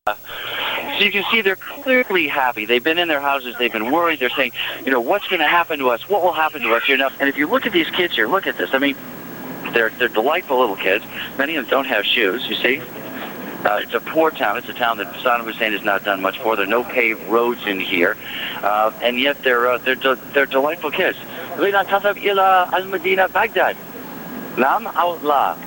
So you can see they're clearly happy. They've been in their houses. They've been worried. They're saying, what's going to happen to us? What will happen to us? And if you look at these kids here, look at this. I mean, they're delightful little kids. Many of them don't have shoes, you see. It's a poor town. It's a town that Saddam Hussein has not done much for. There are no paved roads in here, and yet they're delightful kids. Baghdad. Nam outla.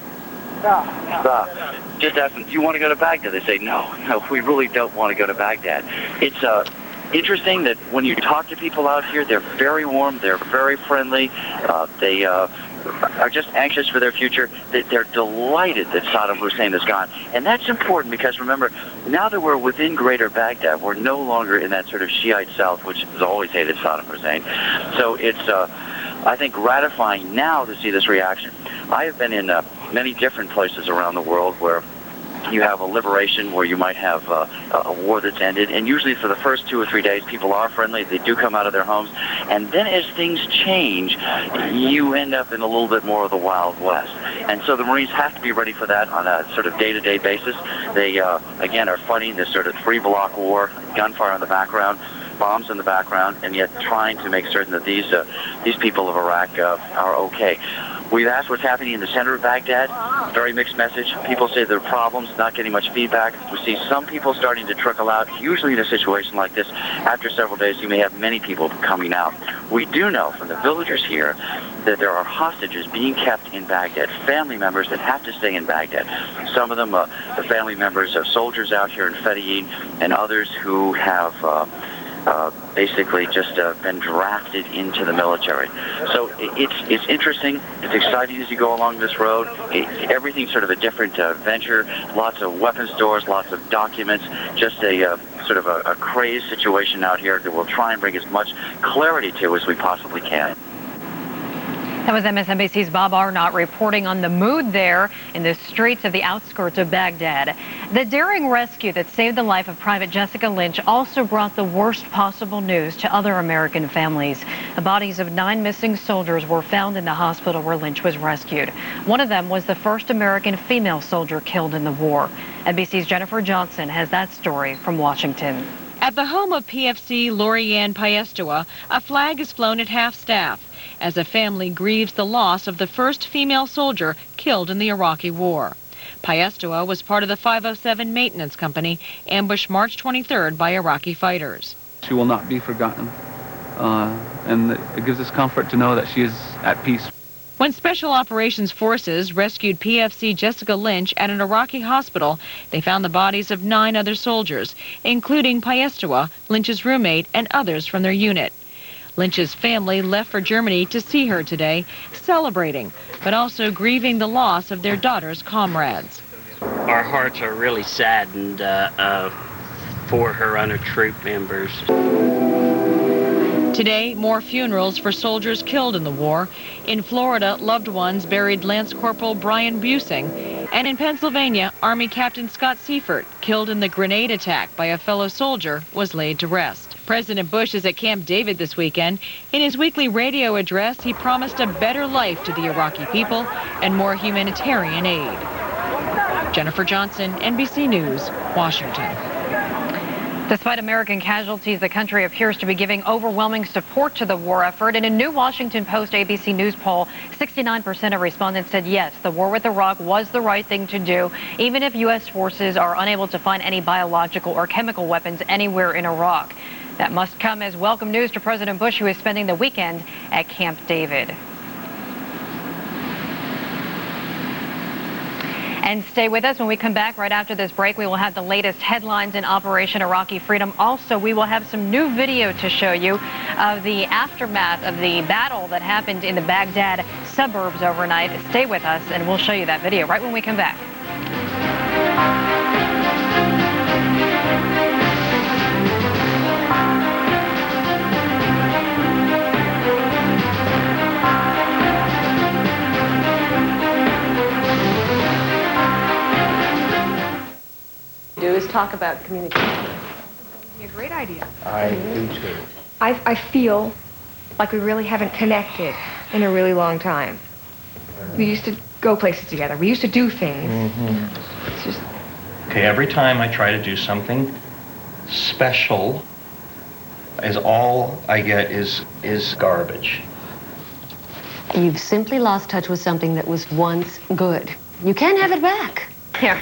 Just ask them, do you want to go to Baghdad? They say, no, we really don't want to go to Baghdad. It's interesting that when you talk to people out here, they're very warm, they're very friendly, they are just anxious for their future. They're delighted that Saddam Hussein is gone. And that's important because, remember, now that we're within greater Baghdad, we're no longer in that sort of Shiite south, which has always hated Saddam Hussein. So it's, I think, gratifying now to see this reaction. I have been in many different places around the world where you have a liberation, where you might have a war that's ended, and usually for the first 2 or 3 days people are friendly, they do come out of their homes, and then as things change, you end up in a little bit more of the Wild West. And so the Marines have to be ready for that on a sort of day-to-day basis. They, again, are fighting this sort of 3-block war, gunfire in the background, bombs in the background, and yet trying to make certain that these people of Iraq are okay. We've asked what's happening in the center of Baghdad. Very mixed message. People say there are problems, not getting much feedback. We see some people starting to trickle out. Usually in a situation like this, after several days, you may have many people coming out. We do know from the villagers here that there are hostages being kept in Baghdad, family members that have to stay in Baghdad. Some of them, the family members of soldiers out here in Fedayeen, and others who have basically just been drafted into the military. So it's interesting. It's exciting as you go along this road. Everything's sort of a different venture. Lots of weapons stores, lots of documents. Just a sort of a crazed situation out here that we'll try and bring as much clarity to as we possibly can. That was MSNBC's Bob Arnott reporting on the mood there in the streets of the outskirts of Baghdad. The daring rescue that saved the life of Private Jessica Lynch also brought the worst possible news to other American families. The bodies of 9 missing soldiers were found in the hospital where Lynch was rescued. One of them was the first American female soldier killed in the war. NBC's Jennifer Johnson has that story from Washington. At the home of PFC Lorianne Paestua, a flag is flown at half-staff as a family grieves the loss of the first female soldier killed in the Iraqi war. Paestua was part of the 507 Maintenance Company, ambushed March 23rd by Iraqi fighters. She will not be forgotten, and it gives us comfort to know that she is at peace. When Special Operations Forces rescued PFC Jessica Lynch at an Iraqi hospital, they found the bodies of 9 other soldiers, including Paestua, Lynch's roommate, and others from their unit. Lynch's family left for Germany to see her today, celebrating, but also grieving the loss of their daughter's comrades. Our hearts are really saddened for her and her troop members. Today, more funerals for soldiers killed in the war. In Florida, loved ones buried Lance Corporal Brian Busing. And in Pennsylvania, Army Captain Scott Seifert, killed in the grenade attack by a fellow soldier, was laid to rest. President Bush is at Camp David this weekend. In his weekly radio address, he promised a better life to the Iraqi people and more humanitarian aid. Jennifer Johnson, NBC News, Washington. Despite American casualties, the country appears to be giving overwhelming support to the war effort. In a new Washington Post ABC News poll, 69% of respondents said yes, the war with Iraq was the right thing to do, even if U.S. forces are unable to find any biological or chemical weapons anywhere in Iraq. That must come as welcome news to President Bush, who is spending the weekend at Camp David. And stay with us. When we come back right after this break, we will have the latest headlines in Operation Iraqi Freedom. Also, we will have some new video to show you of the aftermath of the battle that happened in the Baghdad suburbs overnight. Stay with us, and we'll show you that video right when we come back. Is talk about communication. It'd be a great idea. I do too. I feel like we really haven't connected in a really long time. We used to go places together. We used to do things. It's just Okay, every time I try to do something special, all I get is garbage. You've simply lost touch with something that was once good. You can't have it back. Here.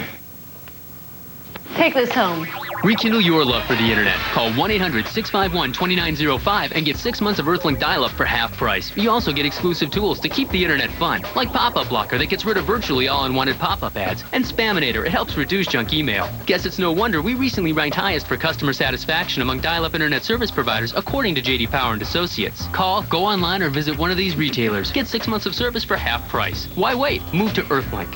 Take this home. Rekindle your love for the internet. Call 1-800-651-2905 and get 6 months of Earthlink dial-up for half price. You also get exclusive tools to keep the internet fun, like Pop-Up Blocker that gets rid of virtually all unwanted pop-up ads, and Spaminator, it helps reduce junk email. Guess it's no wonder we recently ranked highest for customer satisfaction among dial-up internet service providers according to J.D. Power and Associates. Call, go online, or visit one of these retailers. Get 6 months of service for half price. Why wait? Move to Earthlink.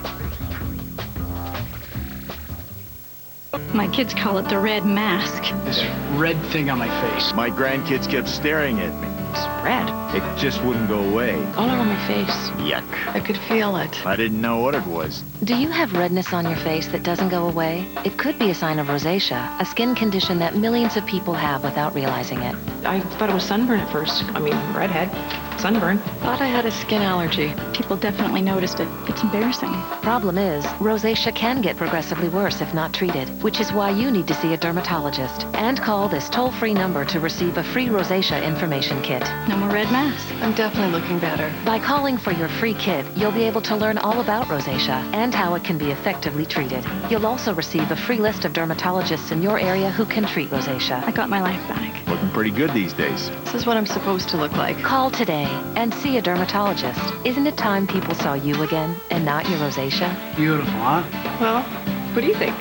My kids call it the red mask. This red thing on my face. My grandkids kept staring at me. It's red. It just wouldn't go away. All over my face. Yuck. I could feel it. I didn't know what it was. Do you have redness on your face that doesn't go away? It could be a sign of rosacea, a skin condition that millions of people have without realizing it. I thought it was sunburn at first. I mean, redhead. Sunburn. Thought I had a skin allergy. People definitely noticed it. It's embarrassing. Problem is, rosacea can get progressively worse if not treated, which is why you need to see a dermatologist. And call this toll-free number to receive a free rosacea information kit. No more red masks. I'm definitely looking better. By calling for your free kit, you'll be able to learn all about rosacea and how it can be effectively treated. You'll also receive a free list of dermatologists in your area who can treat rosacea. I got my life back. Looking pretty good these days. This is what I'm supposed to look like. Call today and see a dermatologist. Isn't it time people saw you again and not your rosacea? Beautiful, huh? Well, what do you think?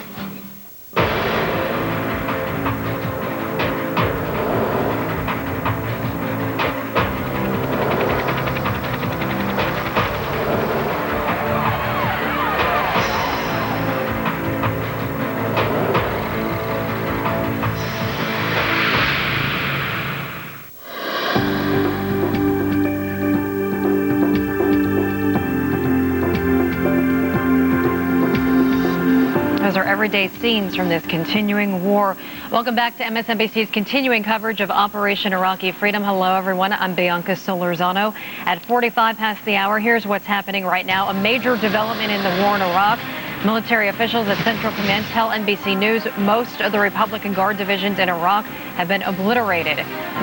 Everyday scenes from this continuing war. Welcome back to MSNBC's continuing coverage of Operation Iraqi Freedom. Hello, everyone. I'm Bianca Solorzano. At 45 past the hour, here's what's happening right now. A major development in the war in Iraq. Military officials at Central Command tell NBC News most of the Republican Guard divisions in Iraq have been obliterated.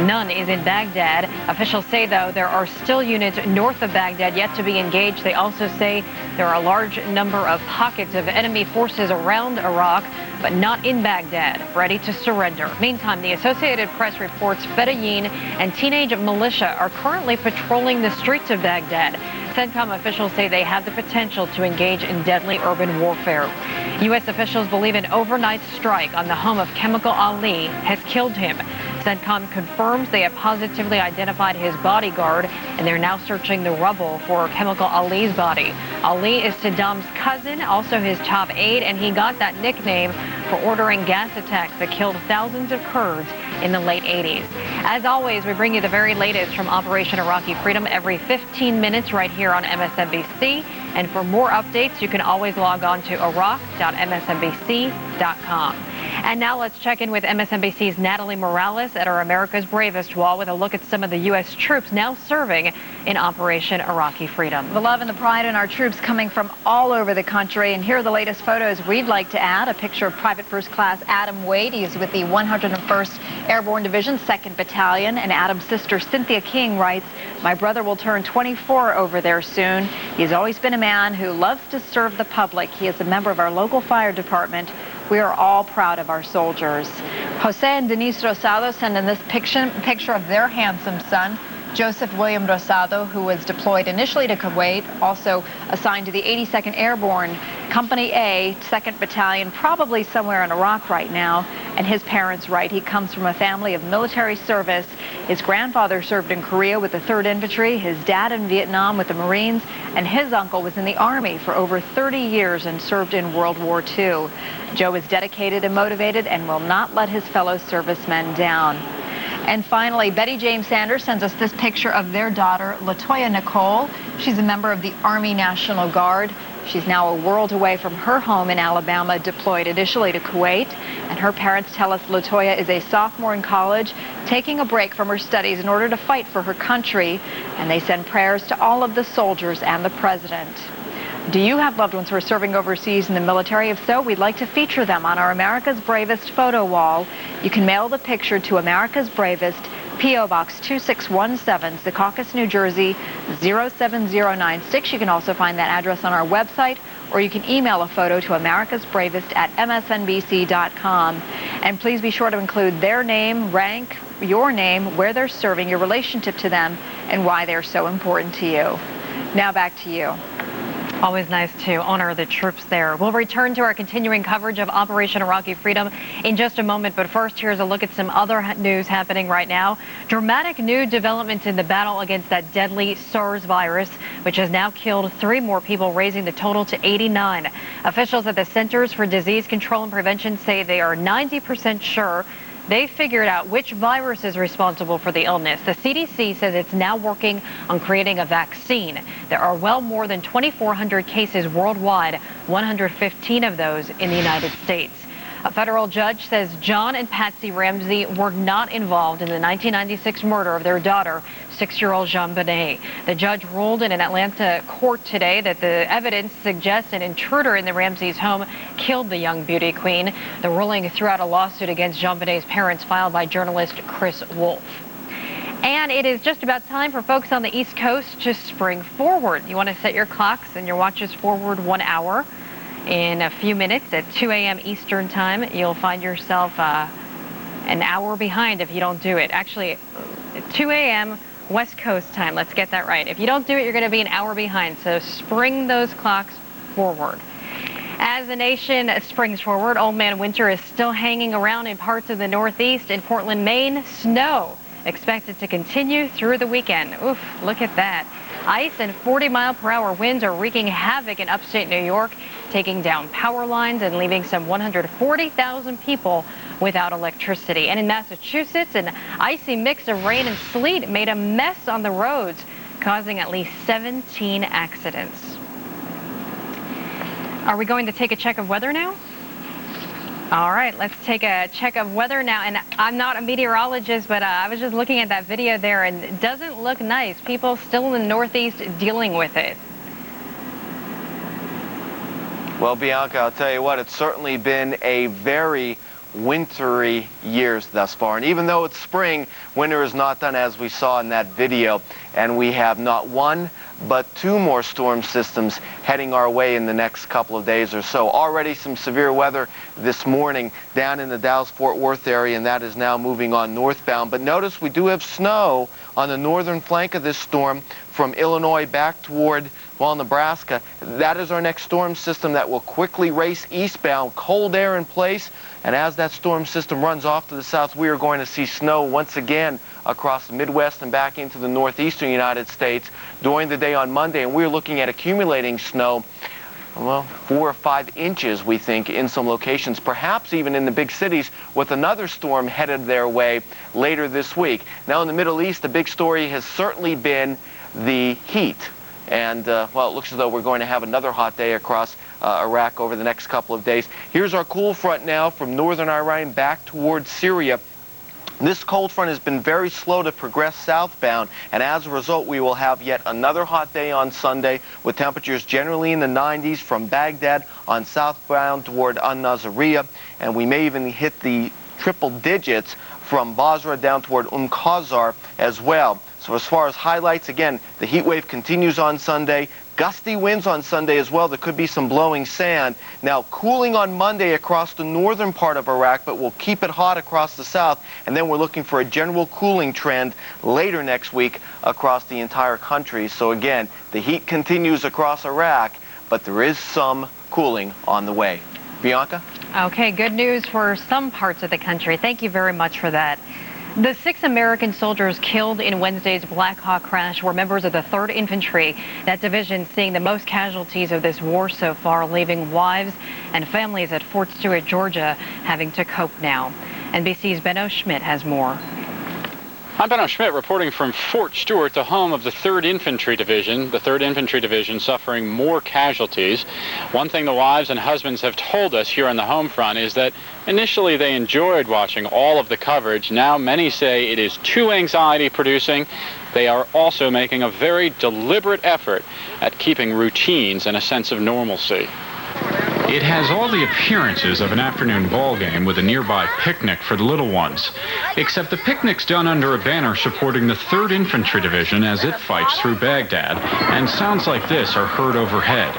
None is in Baghdad. Officials say, though, there are still units north of Baghdad yet to be engaged. They also say there are a large number of pockets of enemy forces around Iraq, but not in Baghdad, ready to surrender. Meantime, the Associated Press reports Fedayeen and teenage militia are currently patrolling the streets of Baghdad. CENTCOM officials say they have the potential to engage in deadly urban warfare. U.S. officials believe an overnight strike on the home of Chemical Ali has killed him. CENTCOM confirms they have positively identified his bodyguard, and they're now searching the rubble for Chemical Ali's body. Ali is Saddam's cousin, also his top aide, and he got that nickname for ordering gas attacks that killed thousands of Kurds in the late 80s. As always, we bring you the very latest from Operation Iraqi Freedom every 15 minutes right here on MSNBC. And for more updates, you can always log on to iraq.msnbc.com. And now let's check in with MSNBC's Natalie Morales at our America's Bravest Wall with a look at some of the U.S. troops now serving in Operation Iraqi Freedom. The love and the pride in our troops coming from all over the country. And here are the latest photos we'd like to add. A picture of Private First Class Adam Wade. He is with the 101st Airborne Division, 2nd Battalion. And Adam's sister Cynthia King writes, "My brother will turn 24 over there soon. He has always been a man who loves to serve the public. He is a member of our local fire department. We are all proud of our soldiers." Jose and Denise Rosado send in this picture of their handsome son, Joseph William Rosado, who was deployed initially to Kuwait, also assigned to the 82nd Airborne, Company A, 2nd Battalion, probably somewhere in Iraq right now. And his parents write he comes from a family of military service. His grandfather served in Korea with the 3rd Infantry, his dad in Vietnam with the Marines, and his uncle was in the Army for over 30 years and served in World War II. Joe is dedicated and motivated and will not let his fellow servicemen down. And finally, Betty James Sanders sends us this picture of their daughter, LaToya Nicole. She's a member of the Army National Guard. She's now a world away from her home in Alabama, deployed initially to Kuwait. And her parents tell us LaToya is a sophomore in college, taking a break from her studies in order to fight for her country. And they send prayers to all of the soldiers and the president. Do you have loved ones who are serving overseas in the military? If so, we'd like to feature them on our America's Bravest photo wall. You can mail the picture to America's Bravest, P.O. Box 2617, Secaucus, New Jersey 07096. You can also find that address on our website, or you can email a photo to americasbravest@msnbc.com. And please be sure to include their name, rank, your name, where they're serving, your relationship to them, and why they're so important to you. Now back to you. Always nice to honor the troops there. We'll return to our continuing coverage of Operation Iraqi Freedom in just a moment. But first, here's a look at some other news happening right now. Dramatic new developments in the battle against that deadly SARS virus, which has now killed 3 more people, raising the total to 89. Officials at the Centers for Disease Control and Prevention say they are 90% sure they figured out which virus is responsible for the illness. The CDC says it's now working on creating a vaccine. There are well more than 2,400 cases worldwide, 115 of those in the United States. A federal judge says John and Patsy Ramsey were not involved in the 1996 murder of their daughter, 6-year-old JonBenet. The judge ruled in an Atlanta court today that the evidence suggests an intruder in the Ramseys' home killed the young beauty queen. The ruling threw out a lawsuit against JonBenet's parents filed by journalist Chris Wolf. And it is just about time for folks on the East Coast to spring forward. You want to set your clocks and your watches forward 1 hour. In a few minutes at 2 a.m. Eastern time, you'll find yourself an hour behind if you don't do it. Actually, at 2 a.m. West Coast time, let's get that right. If you don't do it, you're going to be an hour behind. So spring those clocks forward. As the nation springs forward, Old Man Winter is still hanging around in parts of the Northeast. In Portland, Maine, snow expected to continue through the weekend. Oof, look at that. Ice and 40-mile-per-hour winds are wreaking havoc in upstate New York, taking down power lines and leaving some 140,000 people without electricity. And in Massachusetts, an icy mix of rain and sleet made a mess on the roads, causing at least 17 accidents. Are we going to take a check of weather now? All right, let's take a check of weather now. And I'm not a meteorologist, but I was just looking at that video there, and it doesn't look nice. People still in the Northeast dealing with it. Well, Bianca, I'll tell you what, it's certainly been a very wintry years thus far. And even though it's spring, winter is not done, as we saw in that video. And we have not 1, but 2 more storm systems heading our way in the next couple of days or so. Already some severe weather this morning down in the Dallas-Fort Worth area, and that is now moving on northbound. But notice we do have snow on the northern flank of this storm from Illinois back toward, well, Nebraska. That is our next storm system that will quickly race eastbound, cold air in place. And as that storm system runs off to the south, we are going to see snow once again across the Midwest and back into the northeastern United States during the day on Monday. And we're looking at accumulating snow, well, 4 or 5 inches, we think, in some locations, perhaps even in the big cities, with another storm headed their way later this week. Now in the Middle East, the big story has certainly been the heat. And, well, it looks as though we're going to have another hot day across Iraq over the next couple of days. Here's our cool front now from northern Iran back towards Syria. This cold front has been very slow to progress southbound, and as a result, we will have yet another hot day on Sunday with temperatures generally in the 90s from Baghdad on southbound toward An-Naziriyah, and we may even hit the triple digits from Basra down toward Qazar as well. So as far as highlights, again, the heat wave continues on Sunday. Gusty winds on Sunday as well. There could be some blowing sand. Now, cooling on Monday across the northern part of Iraq, but we'll keep it hot across the south. And then we're looking for a general cooling trend later next week across the entire country. So again, the heat continues across Iraq, but there is some cooling on the way. Bianca? Okay, good news for some parts of the country. Thank you very much for that. The 6 American soldiers killed in Wednesday's Black Hawk crash were members of the 3rd Infantry. That division seeing the most casualties of this war so far, leaving wives and families at Fort Stewart, Georgia, having to cope now. NBC's Benno Schmidt has more. I'm Benno Schmidt reporting from Fort Stewart, the home of the 3rd Infantry Division. The 3rd Infantry Division suffering more casualties. One thing the wives and husbands have told us here on the home front is that initially they enjoyed watching all of the coverage. Now many say it is too anxiety-producing. They are also making a very deliberate effort at keeping routines and a sense of normalcy. It has all the appearances of an afternoon ball game with a nearby picnic for the little ones. Except the picnic's done under a banner supporting the 3rd Infantry Division as it fights through Baghdad, and sounds like this are heard overhead.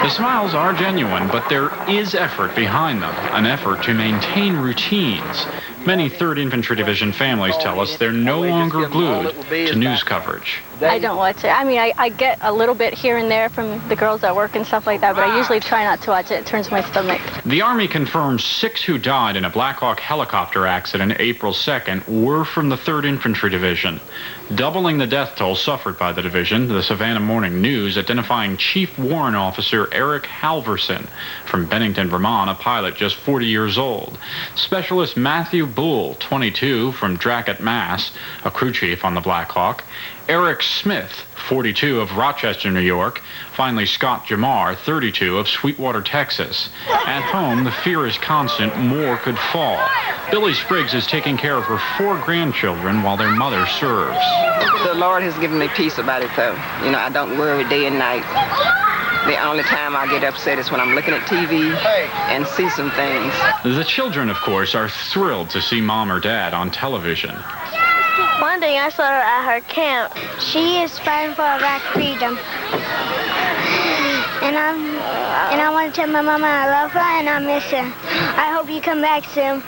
The smiles are genuine, but there is effort behind them, an effort to maintain routines. Many 3rd Infantry Division families tell us they're no longer glued to news coverage. I don't watch it. I mean, I get a little bit here and there from the girls at work and stuff like that, but I usually try not to watch it. It turns my stomach. The Army confirms 6 who died in a Black Hawk helicopter accident April 2nd were from the 3rd Infantry Division, doubling the death toll suffered by the division. The Savannah Morning News identifying Chief Warrant Officer Eric Halverson from Bennington, Vermont, a pilot just 40 years old. Specialist Matthew Bull, 22, from Dracut, Mass., a crew chief on the Black Hawk. Eric Smith, 42, of Rochester, New York. Finally, Scott Jamar, 32, of Sweetwater, Texas. At home, the fear is constant more could fall. Billy Spriggs is taking care of her 4 grandchildren while their mother serves. The Lord has given me peace about it, though. You know, I don't worry day and night. The only time I get upset is when I'm looking at TV and see some things. The children, of course, are thrilled to see Mom or Dad on television. One thing I saw her at her camp, she is fighting for Iraqi freedom. And I want to tell my mama I love her and I miss her. I hope you come back soon.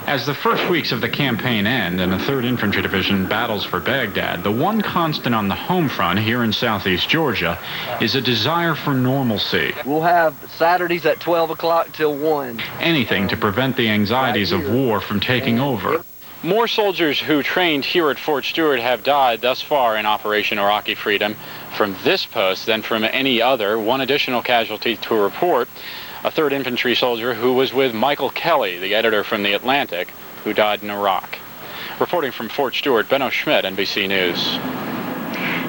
As the first weeks of the campaign end and the 3rd Infantry Division battles for Baghdad, the one constant on the home front here in southeast Georgia is a desire for normalcy. We'll have Saturdays at 12 o'clock till 1. Anything to prevent the anxieties of war from taking over. More soldiers who trained here at Fort Stewart have died thus far in Operation Iraqi Freedom from this post than from any other. One additional casualty to report, a 3rd Infantry soldier who was with Michael Kelly, the editor from The Atlantic, who died in Iraq. Reporting from Fort Stewart, Benno Schmidt, NBC News.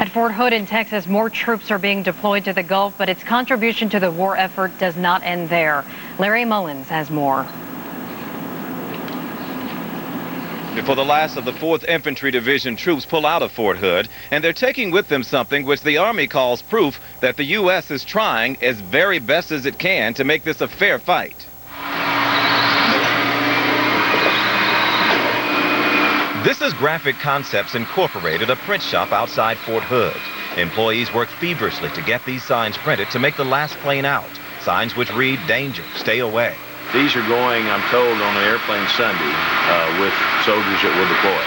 At Fort Hood in Texas, more troops are being deployed to the Gulf, but its contribution to the war effort does not end there. Larry Mullins has more. Before the last of the 4th Infantry Division troops pull out of Fort Hood, and they're taking with them something which the Army calls proof that the U.S. is trying as very best as it can to make this a fair fight. This is Graphic Concepts Incorporated, a print shop outside Fort Hood. Employees work feverishly to get these signs printed to make the last plane out. Signs which read, "Danger, stay away." These are going, I'm told, on an airplane Sunday with soldiers that will deploy.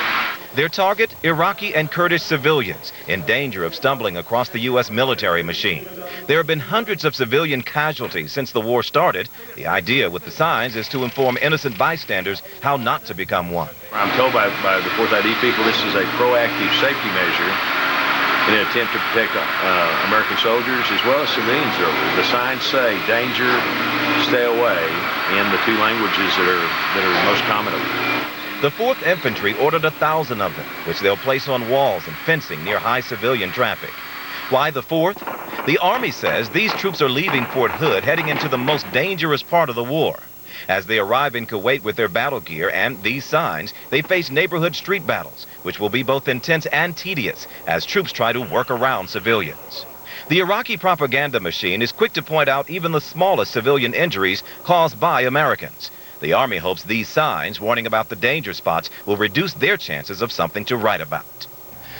Their target, Iraqi and Kurdish civilians in danger of stumbling across the U.S. military machine. There have been hundreds of civilian casualties since the war started. The idea with the signs is to inform innocent bystanders how not to become one. I'm told by the 4th ID people this is a proactive safety measure in an attempt to protect American soldiers as well as civilians. The signs say danger, stay away in the 2 languages that are most common. The 4th Infantry ordered 1,000 of them, which they'll place on walls and fencing near high civilian traffic. Why the 4th? The Army says these troops are leaving Fort Hood heading into the most dangerous part of the war. As they arrive in Kuwait with their battle gear and these signs, they face neighborhood street battles, which will be both intense and tedious as troops try to work around civilians. The Iraqi propaganda machine is quick to point out even the smallest civilian injuries caused by Americans. The Army hopes these signs, warning about the danger spots, will reduce their chances of something to write about.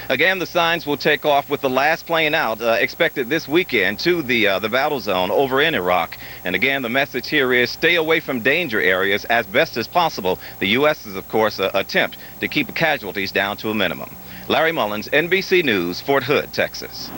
Again, the signs will take off with the last plane out, expected this weekend to the battle zone over in Iraq. And again, the message here is stay away from danger areas as best as possible. The U.S.'s, of course, attempt to keep casualties down to a minimum. Larry Mullins, NBC News, Fort Hood, Texas.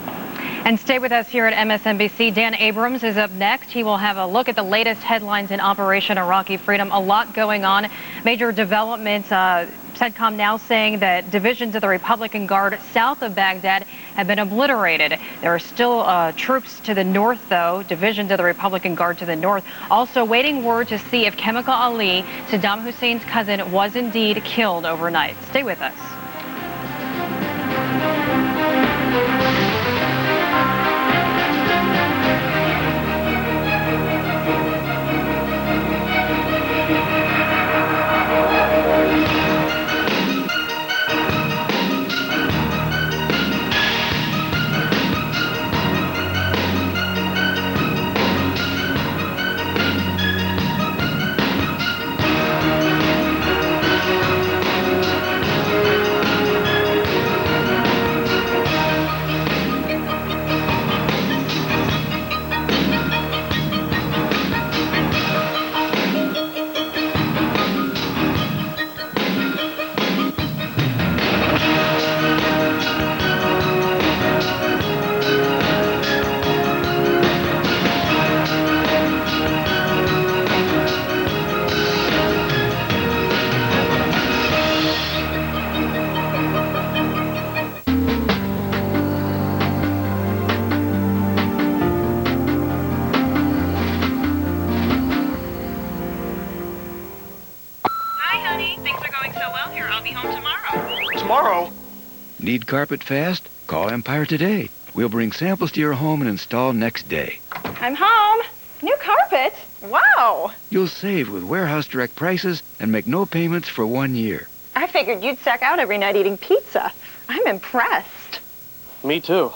And stay with us here at MSNBC. Dan Abrams is up next. He will have a look at the latest headlines in Operation Iraqi Freedom. A lot going on. Major developments. CENTCOM now saying that divisions of the Republican Guard south of Baghdad have been obliterated. There are still troops to the north, though, divisions of the Republican Guard to the north. Also waiting word to see if Chemical Ali, Saddam Hussein's cousin, was indeed killed overnight. Stay with us. Need carpet fast? Call Empire today. We'll bring samples to your home and install next day. I'm home. New carpet? Wow. You'll save with warehouse direct prices and make no payments for 1 year. I figured you'd sack out every night eating pizza. I'm impressed. Me too.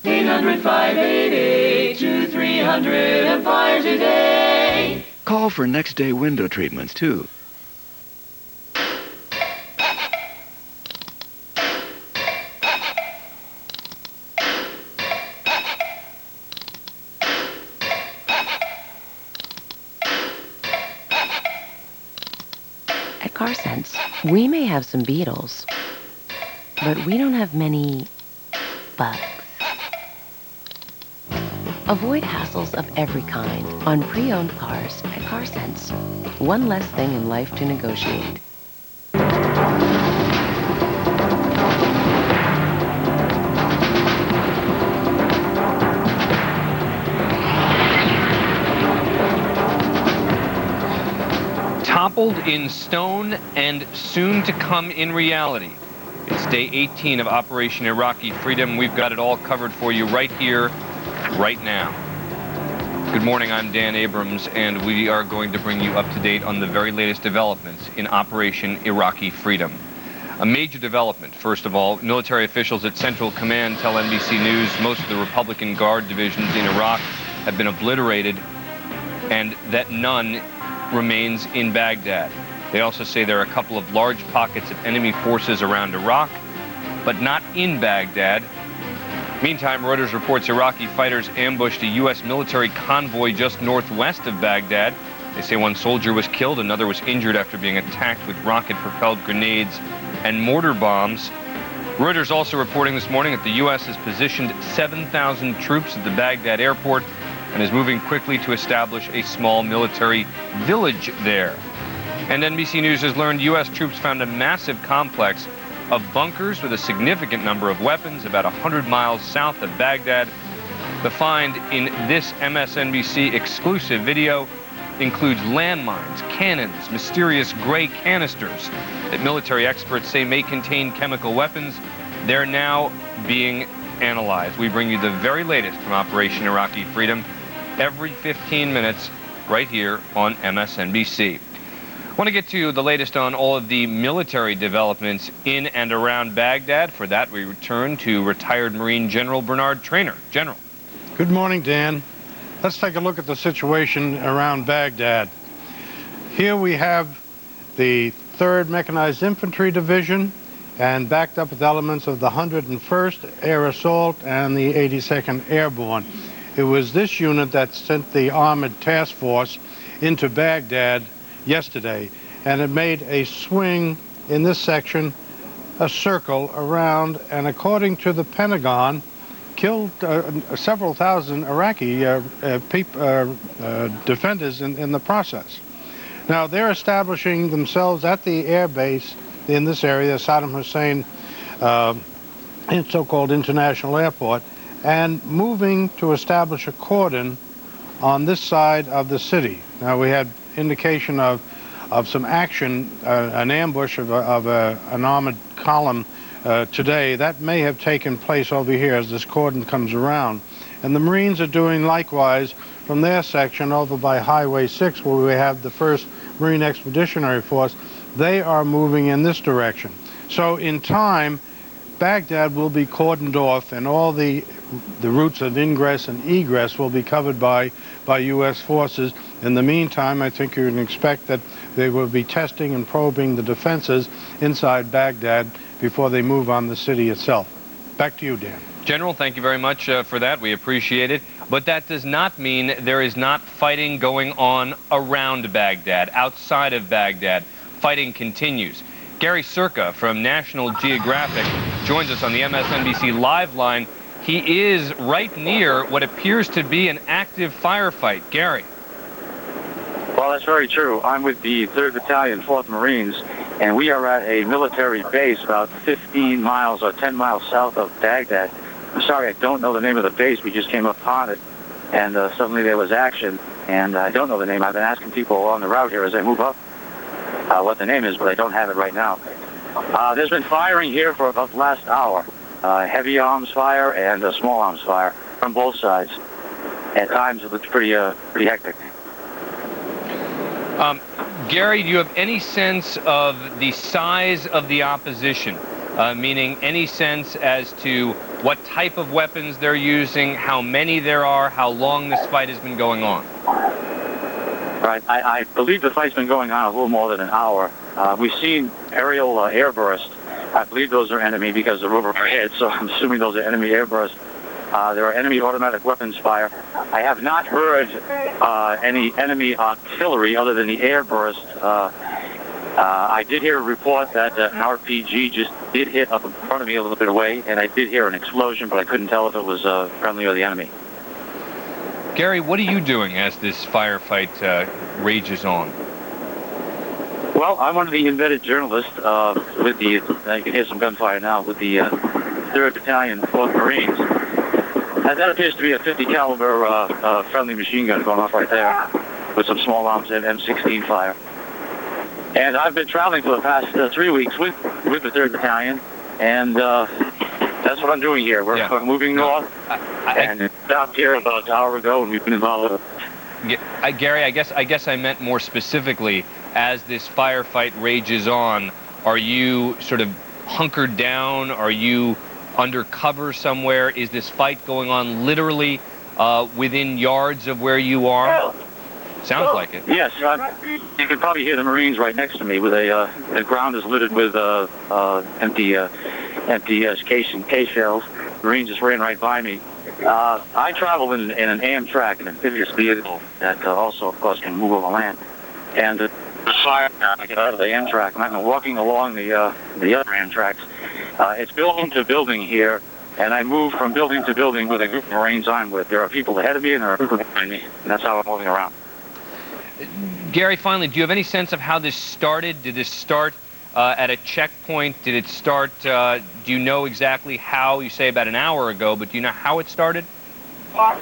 800-588-2300 Empire today. Call for next day window treatments too. We may have some beetles, but we don't have many bugs. Avoid hassles of every kind on pre-owned cars at CarSense. One less thing in life to negotiate. Toppled in stone and soon to come in reality. It's day 18 of Operation Iraqi Freedom. We've got it all covered for you right here, right now. Good morning, I'm Dan Abrams, and we are going to bring you up to date on the very latest developments in Operation Iraqi Freedom. A major development, first of all, military officials at Central Command tell NBC News most of the Republican Guard divisions in Iraq have been obliterated and that none remains in Baghdad. They also say there are a couple of large pockets of enemy forces around Iraq, but not in Baghdad. Meantime, Reuters reports Iraqi fighters ambushed a U.S. military convoy just northwest of Baghdad. They say one soldier was killed, another was injured after being attacked with rocket-propelled grenades and mortar bombs. Reuters also reporting this morning that the U.S. has positioned 7,000 troops at the Baghdad airport and is moving quickly to establish a small military village there. And NBC News has learned U.S. troops found a massive complex of bunkers with a significant number of weapons about 100 miles south of Baghdad. The find in this MSNBC exclusive video includes landmines, cannons, mysterious gray canisters that military experts say may contain chemical weapons. They're now being analyzed. We bring you the very latest from Operation Iraqi Freedom every 15 minutes right here on MSNBC. I want to get to the latest on all of the military developments in and around Baghdad. For that, we return to retired Marine General Bernard Traynor. General. Good morning, Dan. Let's take a look at the situation around Baghdad. Here we have the 3rd Mechanized Infantry Division and backed up with elements of the 101st Air Assault and the 82nd Airborne. It was this unit that sent the Armored Task Force into Baghdad yesterday, and it made a swing in this section, a circle around, and according to the Pentagon, killed several thousand Iraqi defenders in the process. Now, they're establishing themselves at the air base in this area, Saddam Hussein so-called international airport, and moving to establish a cordon on this side of the city. Now, we had indication of some action, an ambush of an armored column today. That may have taken place over here as this cordon comes around. And the Marines are doing likewise from their section over by Highway 6, where we have the 1st Marine Expeditionary Force. They are moving in this direction. So in time, Baghdad will be cordoned off, and all the routes of ingress and egress will be covered by U.S. forces. In the meantime, I think you can expect that they will be testing and probing the defenses inside Baghdad before they move on the city itself. Back to you, Dan. General, thank you very much for that. We appreciate it. But that does not mean there is not fighting going on around Baghdad, outside of Baghdad. Fighting continues. Gary Circa from National Geographic joins us on the MSNBC Live line. He is right near what appears to be an active firefight. Gary. Well, that's very true. I'm with the 3rd Battalion, 4th Marines, and we are at a military base about 15 miles or 10 miles south of Baghdad. I'm sorry, I don't know the name of the base. We just came upon it, and suddenly there was action, and I don't know the name. I've been asking people on the route here as I move up what the name is, but I don't have it right now. There's been firing here for about the last hour. Heavy arms fire and small arms fire from both sides. At times it looks pretty hectic. Gary, do you have any sense of the size of the opposition? Meaning any sense as to what type of weapons they're using, how many there are, how long this fight has been going on? Right. I believe the fight's been going on a little more than an hour. We've seen aerial airburst. I believe those are enemy because they're over our heads, so I'm assuming those are enemy airburst. There are enemy automatic weapons fire. I have not heard any enemy artillery other than the airburst. I did hear a report that an RPG just did hit up in front of me a little bit away, and I did hear an explosion, but I couldn't tell if it was friendly or the enemy. Gary, what are you doing as this firefight rages on? Well, I'm one of the embedded journalists with the, you can hear some gunfire now, with the 3rd Battalion, 4th Marines. And that appears to be a 50 caliber friendly machine gun going off right there with some small arms and M16 fire. And I've been traveling for the past 3 weeks with the 3rd Battalion, and that's what I'm doing here. We're moving north, and stopped here about an hour ago, and we've been involved. Gary, I guess I meant more specifically, as this firefight rages on, are you sort of hunkered down? Are you under cover somewhere? Is this fight going on literally within yards of where you are? Sounds like it. Yes, you can probably hear the Marines right next to me. With the ground is littered with empty K shells. Marines just ran right by me. I travel in an Amtrak, an amphibious vehicle that also, of course, can move over land. And the fire, I get out of the Amtrak, and I'm walking along the other Amtraks. It's building to building here, and I move from building to building with a group of Marines I'm with. There are people ahead of me, and there are people behind me, and that's how I'm moving around. Gary, finally, do you have any sense of how this started? Did this start at a checkpoint? Did it start, do you know exactly how? You say about an hour ago, but do you know how it started? Well,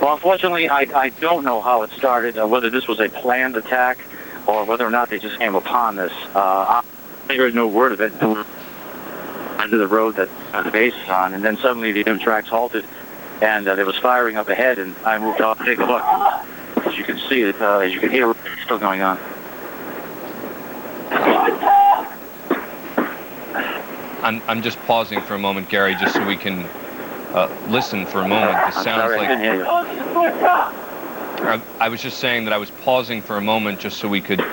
unfortunately, I don't know how it started, whether this was a planned attack or whether or not they just came upon this. I heard no word of it under the road that the base is on, and then suddenly the Amtrak's halted, and there was firing up ahead, and I moved off to take a look. As you can see, as you can hear, it's still going on. I'm just pausing for a moment, Gary, just so we can listen for a moment. This sounds like. I didn't hear you. I was just saying that I was pausing for a moment just so we could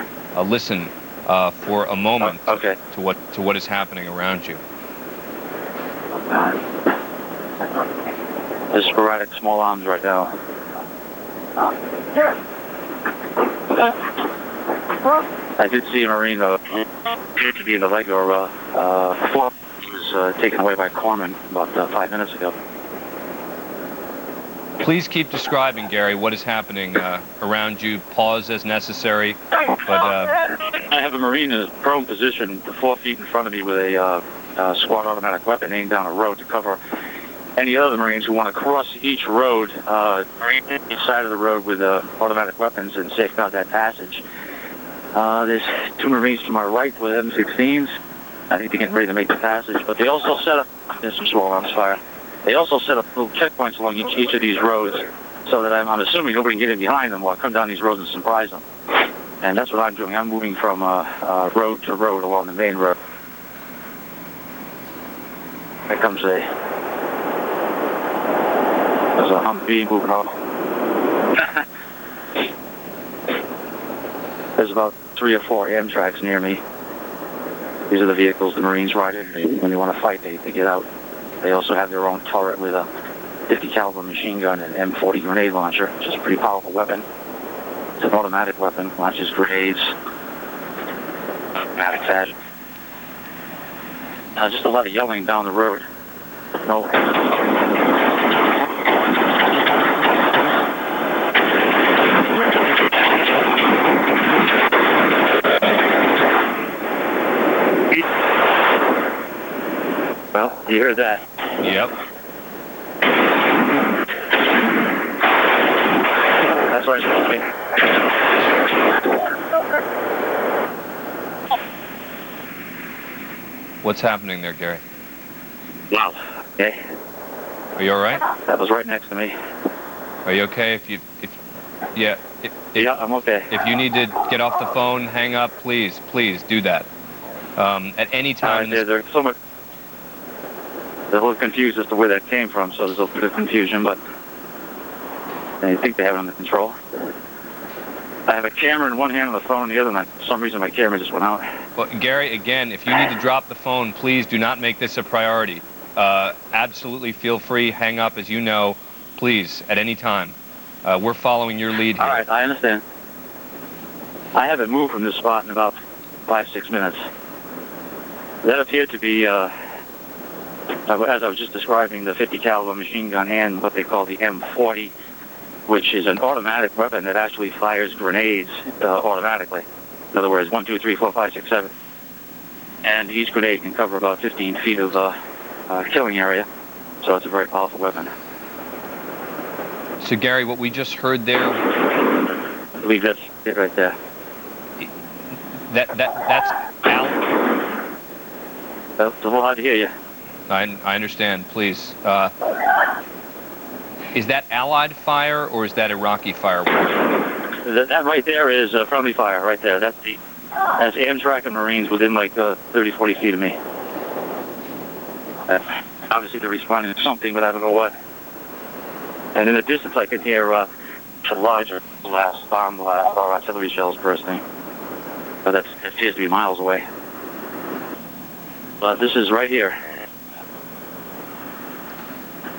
listen for a moment to what is happening around you. There's sporadic small arms right now. I did see a Marine appeared to be in the leg or he was taken away by corpsmen about 5 minutes ago. Please keep describing, Gary, what is happening around you. Pause as necessary. But I have a Marine in a prone position 4 feet in front of me with a squad automatic weapon aimed down a road to cover any other Marines who want to cross each road, each side of the road with automatic weapons and safeguard that passage. There's 2 Marines to my right with M16s. I think they're getting ready to make the passage, but they also set up, there's some small arms fire. They also set up little checkpoints along each of these roads so that I'm assuming nobody can get in behind them while I come down these roads and surprise them. And that's what I'm doing. I'm moving from road to road along the main road. There comes there's a Humvee moving off. There's about 3 or 4 Amtraks near me. These are the vehicles the Marines ride in. When they want to fight, they get out. They also have their own turret with a 50 caliber machine gun and M40 grenade launcher, which is a pretty powerful weapon. It's an automatic weapon, launches grenades, automatic fashion. Just a lot of yelling down the road. No. Well, you heard that. Yep. That's what it's supposed to be. What's happening there, Gary? Wow. Okay. Are you all right? That was right next to me. Are you okay? Yeah, I'm okay. If you need to get off the phone, hang up, please do that. At any time. There's so much. They're a little confused as to where that came from, so there's a bit of confusion, but I think they have it under control. I have a camera in one hand and the phone in the other, and for some reason my camera just went out. Well, Gary, again, if you need to drop the phone, please do not make this a priority. Absolutely feel free, hang up, as you know, please, at any time. We're following your lead here. All right, I understand. I haven't moved from this spot in about 5-6 minutes. That appeared to be, as I was just describing, the 50 caliber machine gun and what they call the M40, which is an automatic weapon that actually fires grenades automatically. In other words, 1, 2, 3, 4, 5, 6, 7. And each grenade can cover about 15 feet of killing area, so it's a very powerful weapon. So, Gary, what we just heard there... I believe that's it right there. That's Al? It's a little hard to hear you. I understand, please. Is that Allied fire or is that Iraqi fire? That right there is friendly fire, right there. That's Amtrak and Marines within like 30, 40 feet of me. Obviously they're responding to something, but I don't know what. And in the distance I can hear a larger blast, bomb blast, or artillery shells bursting. But that appears to be miles away. But this is right here.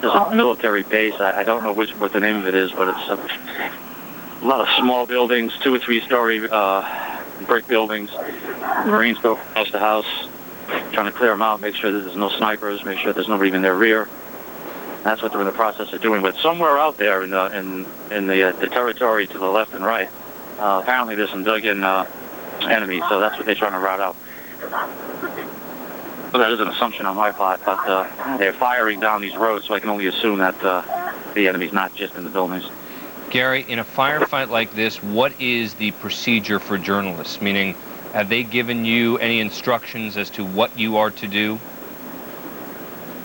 There's a military base. I don't know what the name of it is, but it's a lot of small buildings, 2 or 3 story brick buildings. Marines go house to house, trying to clear them out, make sure that there's no snipers, make sure there's nobody in their rear. That's what they're in the process of doing. But somewhere out there in the territory to the left and right, apparently there's some dug-in enemies, so that's what they're trying to rout out. Well, that is an assumption on my part, but they're firing down these roads, so I can only assume that the enemy's not just in the buildings. Gary, in a firefight like this, what is the procedure for journalists? Meaning, have they given you any instructions as to what you are to do?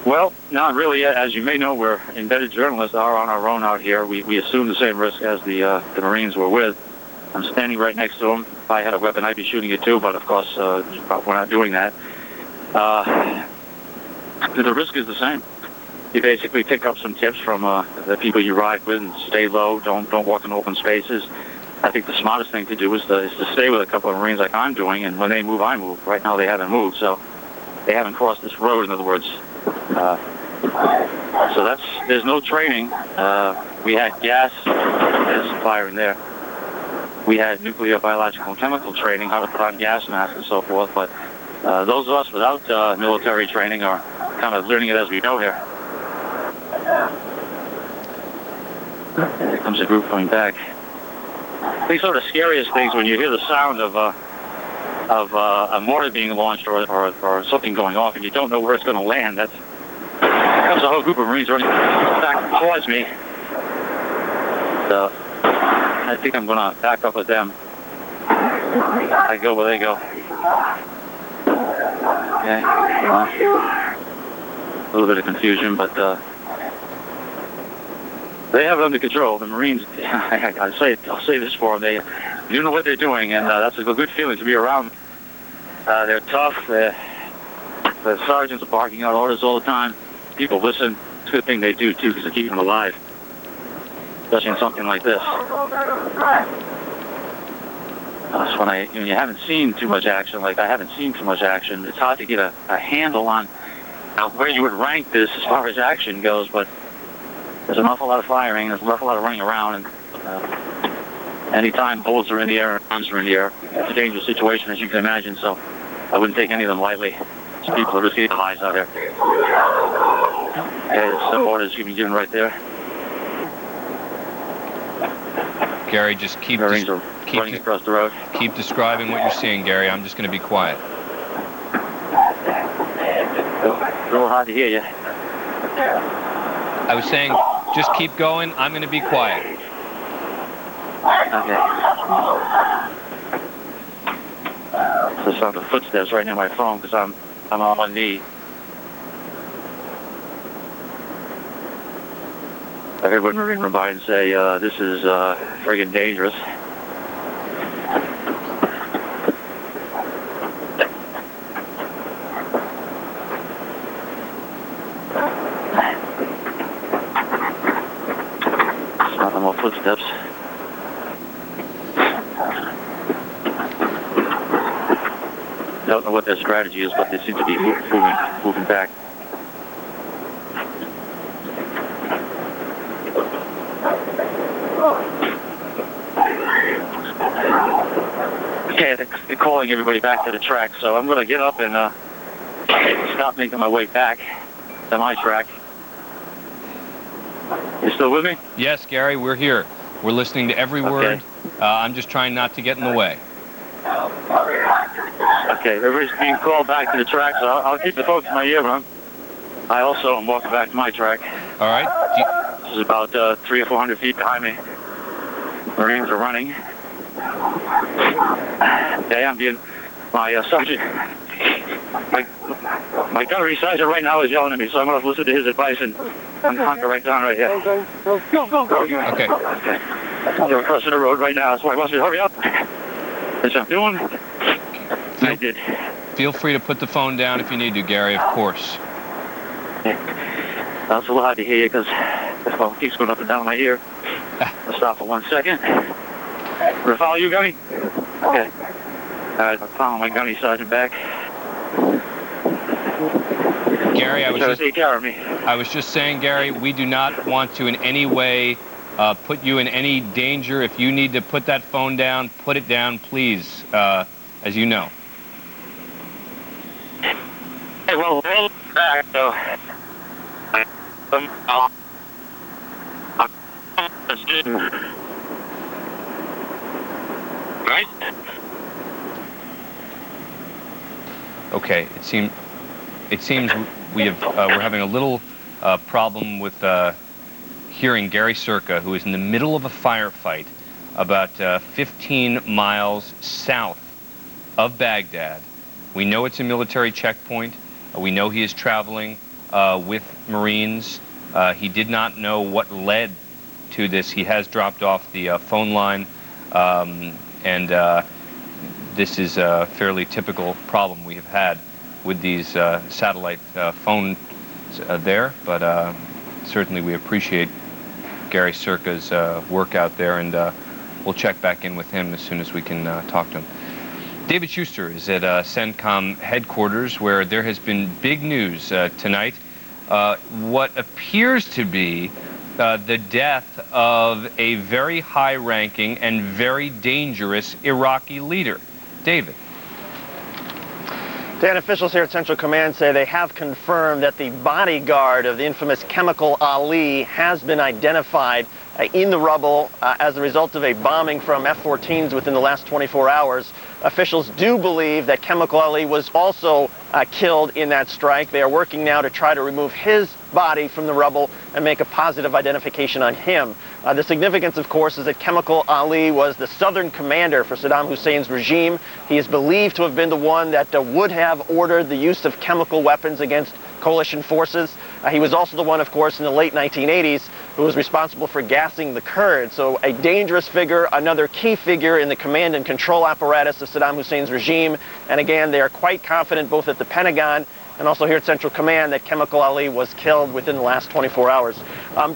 Well, not really. As you may know, we're embedded journalists are on our own out here. We assume the same risk as the Marines were with. I'm standing right next to them. If I had a weapon, I'd be shooting it too, but of course, we're not doing that. The risk is the same. You basically pick up some tips from the people you ride with and stay low. Don't walk in open spaces. I think the smartest thing to do is to stay with a couple of Marines like I'm doing, and when they move, I move. Right now, they haven't moved, so they haven't crossed this road, in other words. So there's no training. We had gas, there's some fire in there. We had nuclear, biological, and chemical training, how to put on gas masks and so forth, but those of us without military training are kind of learning it as we go here. There comes a group coming back. I think sort of the scariest things when you hear the sound of a mortar being launched or something going off, and you don't know where it's going to land. There comes a whole group of Marines running back towards me. So I think I'm going to back up with them. I go where they go. Okay. A little bit of confusion, but they have it under control. The Marines, I'll say this for them, they do know what they're doing, and that's a good feeling to be around. They're tough. The sergeants are barking out orders all the time. People listen. It's a good thing they do, too, because they keep them alive, especially in something like this. That's when you haven't seen too much action, like I haven't seen too much action, it's hard to get a handle on where you would rank this as far as action goes, but there's an awful lot of firing, there's an awful lot of running around, and anytime bullets are in the air and guns are in the air, it's a dangerous situation, as you can imagine, so I wouldn't take any of them lightly. These people are risking their lives out there. Okay, some orders you can given right there. Gary, just keep running across the road. Keep describing what you're seeing, Gary. I'm just going to be quiet. A little hard to hear you. I was saying, just keep going. I'm going to be quiet. Okay. So sound of footsteps right near my phone because I'm on one knee. I heard one Marine run by and say, this is friggin' dangerous. Not more footsteps. Don't know what their strategy is, but they seem to be moving back. Okay, they're calling everybody back to the track, so I'm going to get up and stop making my way back to my track. You still with me? Yes, Gary, we're here. We're listening to every word. I'm just trying not to get in the way. Okay, everybody's being called back to the track, so I'll keep the folks in my ear, man. I also am walking back to my track. All right. This is about 300 or 400 feet behind me. Marines are running. Okay, I'm being... My sergeant... My gunnery sergeant right now is yelling at me, so I'm going to listen to his advice and hunker right down right here. Go. Okay. They're crossing the road right now. That's why he wants me to hurry up. That's what I'm doing. I did. Feel free to put the phone down if you need to, Gary, of course. That's a little hard to hear you because the phone keeps going up and down my ear. I'll stop for 1 second. Will I follow you, Gunny? Okay. All right, I'll follow my gunny sergeant back. Gary, I was just saying, Gary, we do not want to in any way put you in any danger. If you need to put that phone down, put it down, please, as you know. Hey, well, roll back, so... Right? Okay, it seems we're having a little problem with hearing Gary Circa, who is in the middle of a firefight about 15 miles south of Baghdad. We know it's a military checkpoint. We know he is traveling with Marines. He did not know what led to this. He has dropped off the phone line, and this is a fairly typical problem we have had with these satellite phones there, but certainly we appreciate Gary Circa's work out there, and we'll check back in with him as soon as we can talk to him. David Schuster is at CENTCOM headquarters, where there has been big news tonight. What appears to be the death of a very high-ranking and very dangerous Iraqi leader. David. Dan, officials here at Central Command say they have confirmed that the bodyguard of the infamous Chemical Ali has been identified in the rubble as a result of a bombing from F-14s within the last 24 hours. Officials do believe that Chemical Ali was also killed in that strike. They are working now to try to remove his body from the rubble and make a positive identification on him. The significance, of course, is that Chemical Ali was the southern commander for Saddam Hussein's regime. He is believed to have been the one that would have ordered the use of chemical weapons against coalition forces. He was also the one, of course, in the late 1980s who was responsible for gassing the Kurds. So a dangerous figure, another key figure in the command and control apparatus of Saddam Hussein's regime. And again, they are quite confident both at the Pentagon and also here at Central Command that Chemical Ali was killed within the last 24 hours.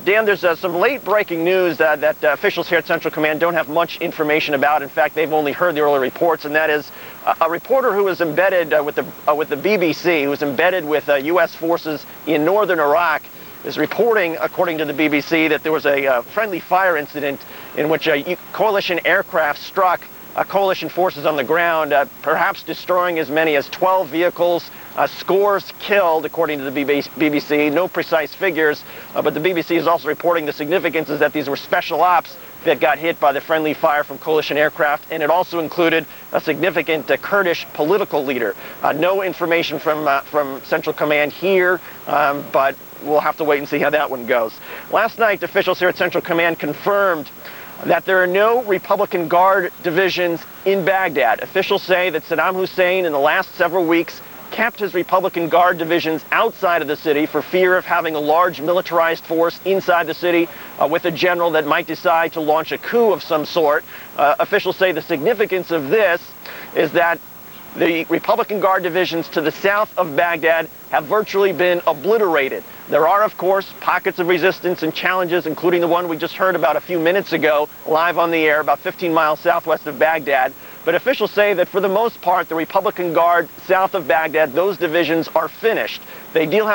Dan, there's some late-breaking news that officials here at Central Command don't have much information about. In fact, they've only heard the early reports, and that is a reporter who was embedded with the BBC, who was embedded with U.S. forces in northern Iraq, is reporting, according to the BBC, that there was a friendly fire incident in which a coalition aircraft struck coalition forces on the ground, perhaps destroying as many as 12 vehicles, scores killed, according to the BBC. No precise figures, but the BBC is also reporting the significance is that these were special ops that got hit by the friendly fire from coalition aircraft, and it also included a significant Kurdish political leader. No information from Central Command here, but we'll have to wait and see how that one goes. Last night, officials here at Central Command confirmed that there are no Republican Guard divisions in Baghdad. Officials say that Saddam Hussein in the last several weeks kept his Republican Guard divisions outside of the city for fear of having a large militarized force inside the city with a general that might decide to launch a coup of some sort. Officials say the significance of this is that the Republican Guard divisions to the south of Baghdad have virtually been obliterated. There are, of course, pockets of resistance and challenges, including the one we just heard about a few minutes ago, live on the air, about 15 miles southwest of Baghdad. But officials say that for the most part, the Republican Guard south of Baghdad, those divisions are finished. They still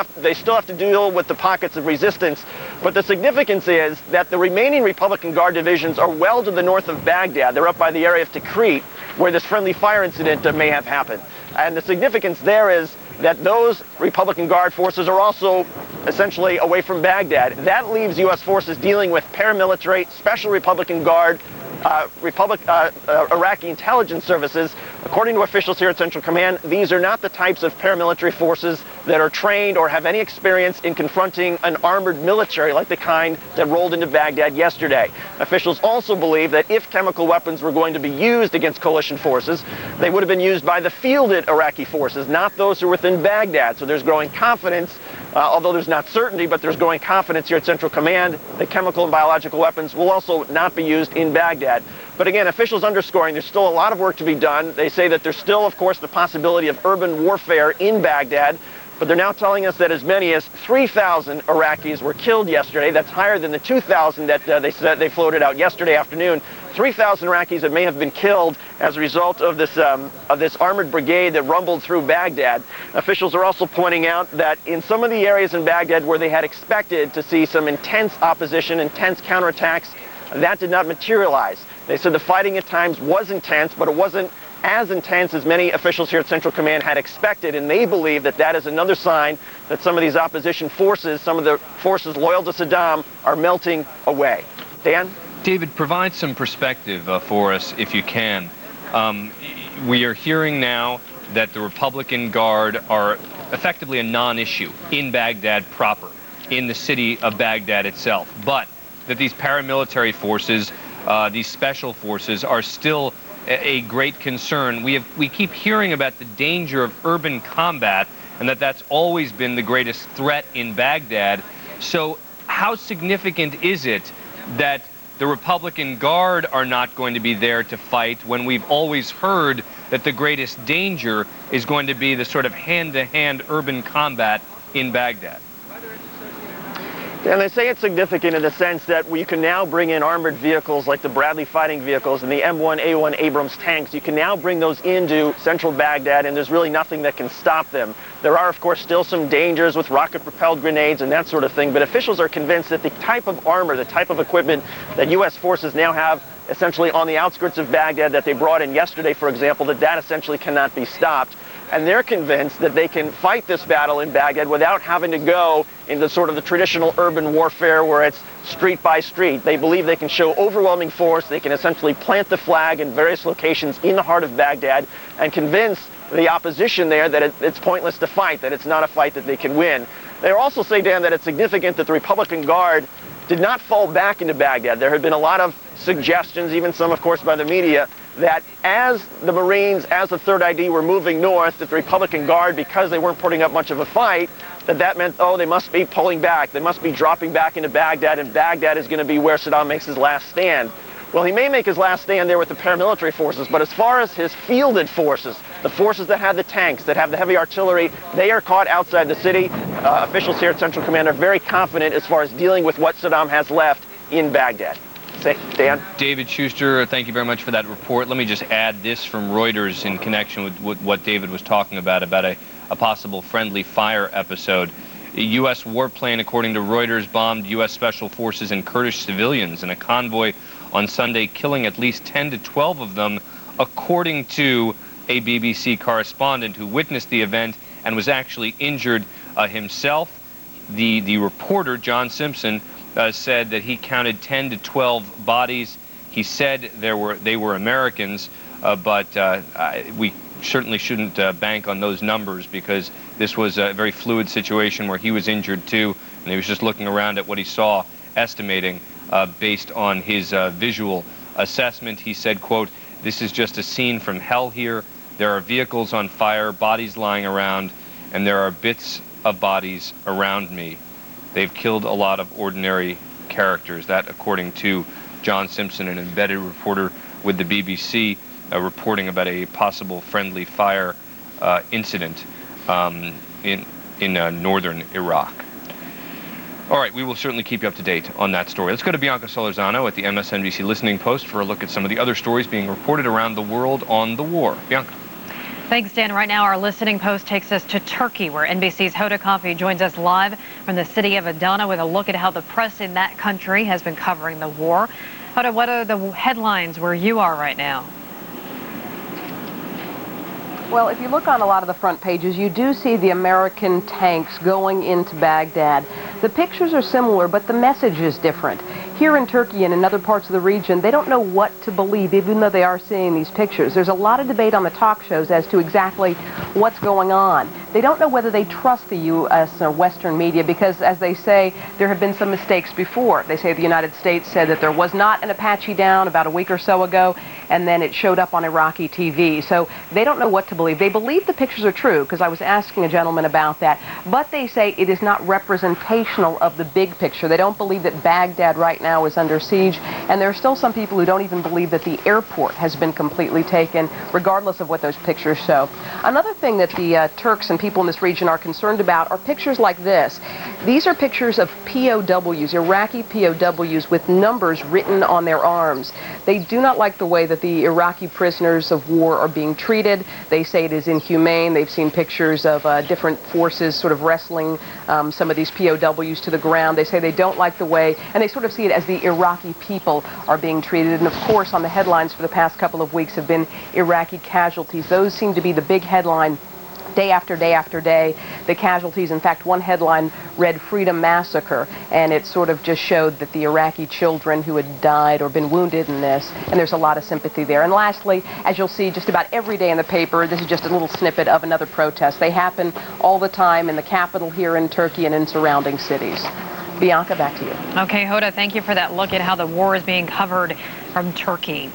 have to deal with the pockets of resistance. But the significance is that the remaining Republican Guard divisions are well to the north of Baghdad. They're up by the area of Tikrit, where this friendly fire incident may have happened. And the significance there is that those Republican Guard forces are also essentially away from Baghdad. That leaves U.S. forces dealing with paramilitary, special Republican Guard, Iraqi intelligence services. According to officials here at Central Command, these are not the types of paramilitary forces that are trained or have any experience in confronting an armored military like the kind that rolled into Baghdad yesterday. Officials also believe that if chemical weapons were going to be used against coalition forces, they would have been used by the fielded Iraqi forces, not those who were within Baghdad. So there's growing confidence, although there's not certainty, but there's growing confidence here at Central Command that chemical and biological weapons will also not be used in Baghdad. But again, officials underscoring there's still a lot of work to be done. They say that there's still, of course, the possibility of urban warfare in Baghdad, but they're now telling us that as many as 3,000 Iraqis were killed yesterday. That's higher than the 2,000 that they said they floated out yesterday afternoon. 3,000 Iraqis that may have been killed as a result of this armored brigade that rumbled through Baghdad. Officials are also pointing out that in some of the areas in Baghdad where they had expected to see some intense opposition, intense counterattacks, that did not materialize. They said the fighting at times was intense, but it wasn't as intense as many officials here at Central Command had expected, and they believe that that is another sign that some of these opposition forces, some of the forces loyal to Saddam, are melting away. Dan? David, provide some perspective for us, if you can. We are hearing now that the Republican Guard are effectively a non-issue in Baghdad proper, in the city of Baghdad itself, but that these paramilitary forces, these special forces, are still a great concern. We keep hearing about the danger of urban combat, and that's always been the greatest threat in Baghdad. So how significant is it that the Republican Guard are not going to be there to fight when we've always heard that the greatest danger is going to be the sort of hand-to-hand urban combat in Baghdad? And they say it's significant in the sense that we can now bring in armored vehicles like the Bradley fighting vehicles and the M1A1 Abrams tanks. You can now bring those into central Baghdad, and there's really nothing that can stop them. There are, of course, still some dangers with rocket-propelled grenades and that sort of thing, but officials are convinced that the type of armor, the type of equipment that U.S. forces now have essentially on the outskirts of Baghdad that they brought in yesterday, for example, that essentially cannot be stopped. and they're convinced that they can fight this battle in Baghdad without having to go into sort of the traditional urban warfare where it's street by street. They believe they can show overwhelming force. They can essentially plant the flag in various locations in the heart of Baghdad and convince the opposition there that it's pointless to fight, that it's not a fight that they can win. They also say, Dan, that it's significant that the Republican Guard did not fall back into Baghdad. There had been a lot of suggestions, even some, of course, by the media, that as the Marines, as the 3rd ID were moving north, that the Republican Guard, because they weren't putting up much of a fight, that meant, oh, they must be pulling back. They must be dropping back into Baghdad, and Baghdad is going to be where Saddam makes his last stand. Well, he may make his last stand there with the paramilitary forces, but as far as his fielded forces, the forces that have the tanks, that have the heavy artillery, they are caught outside the city. Officials here at Central Command are very confident as far as dealing with what Saddam has left in Baghdad. Dan? David Schuster, thank you very much for that report. Let me just add this from Reuters in connection with what David was talking about a possible friendly fire episode. A U.S. warplane, according to Reuters, bombed U.S. Special Forces and Kurdish civilians in a convoy on Sunday, killing at least 10 to 12 of them, according to a BBC correspondent who witnessed the event and was actually injured himself. The reporter, John Simpson, said that he counted 10 to 12 bodies. He said they were Americans, but we certainly shouldn't bank on those numbers because this was a very fluid situation where he was injured too, and he was just looking around at what he saw, estimating based on his visual assessment. He said, quote, "This is just a scene from hell here. There are vehicles on fire, bodies lying around, and there are bits of bodies around me. They've killed a lot of ordinary characters." That, according to John Simpson, an embedded reporter with the BBC, reporting about a possible friendly fire incident in northern Iraq. All right, we will certainly keep you up to date on that story. Let's go to Bianca Solorzano at the MSNBC Listening Post for a look at some of the other stories being reported around the world on the war. Bianca. Thanks, Dan. Right now, our Listening Post takes us to Turkey, where NBC's Hoda Kotb joins us live from the city of Adana with a look at how the press in that country has been covering the war. Hoda, what are the headlines where you are right now? Well, if you look on a lot of the front pages, you do see the American tanks going into Baghdad. The pictures are similar, but the message is different. Here in Turkey and in other parts of the region, they don't know what to believe, even though they are seeing these pictures. There's a lot of debate on the talk shows as to exactly what's going on. They don't know whether they trust the U.S. or Western media because, as they say, there have been some mistakes before. They say the United States said that there was not an Apache down about a week or so ago, and then it showed up on Iraqi TV. So they don't know what to believe. They believe the pictures are true, because I was asking a gentleman about that, but they say it is not representational of the big picture. They don't believe that Baghdad right now is under siege, and there are still some people who don't even believe that the airport has been completely taken, regardless of what those pictures show. Another thing that the Turks and people in this region are concerned about are pictures like this. These are pictures of POWs, Iraqi POWs, with numbers written on their arms. They do not like the way that the Iraqi prisoners of war are being treated. They say it is inhumane. They've seen pictures of different forces sort of wrestling some of these POWs to the ground. They say they don't like the way, and they sort of see it as the Iraqi people are being treated. And of course, on the headlines for the past couple of weeks have been Iraqi casualties. Those seem to be the big headline day after day after day. The casualties, in fact, one headline read Freedom Massacre, and it sort of just showed that the Iraqi children who had died or been wounded in this, and there's a lot of sympathy there. And lastly, as you'll see just about every day in the paper, this is just a little snippet of another protest. They happen all the time in the capital here in Turkey and in surrounding cities. Bianca, back to you. Okay, Hoda, thank you for that look at how the war is being covered from Turkey.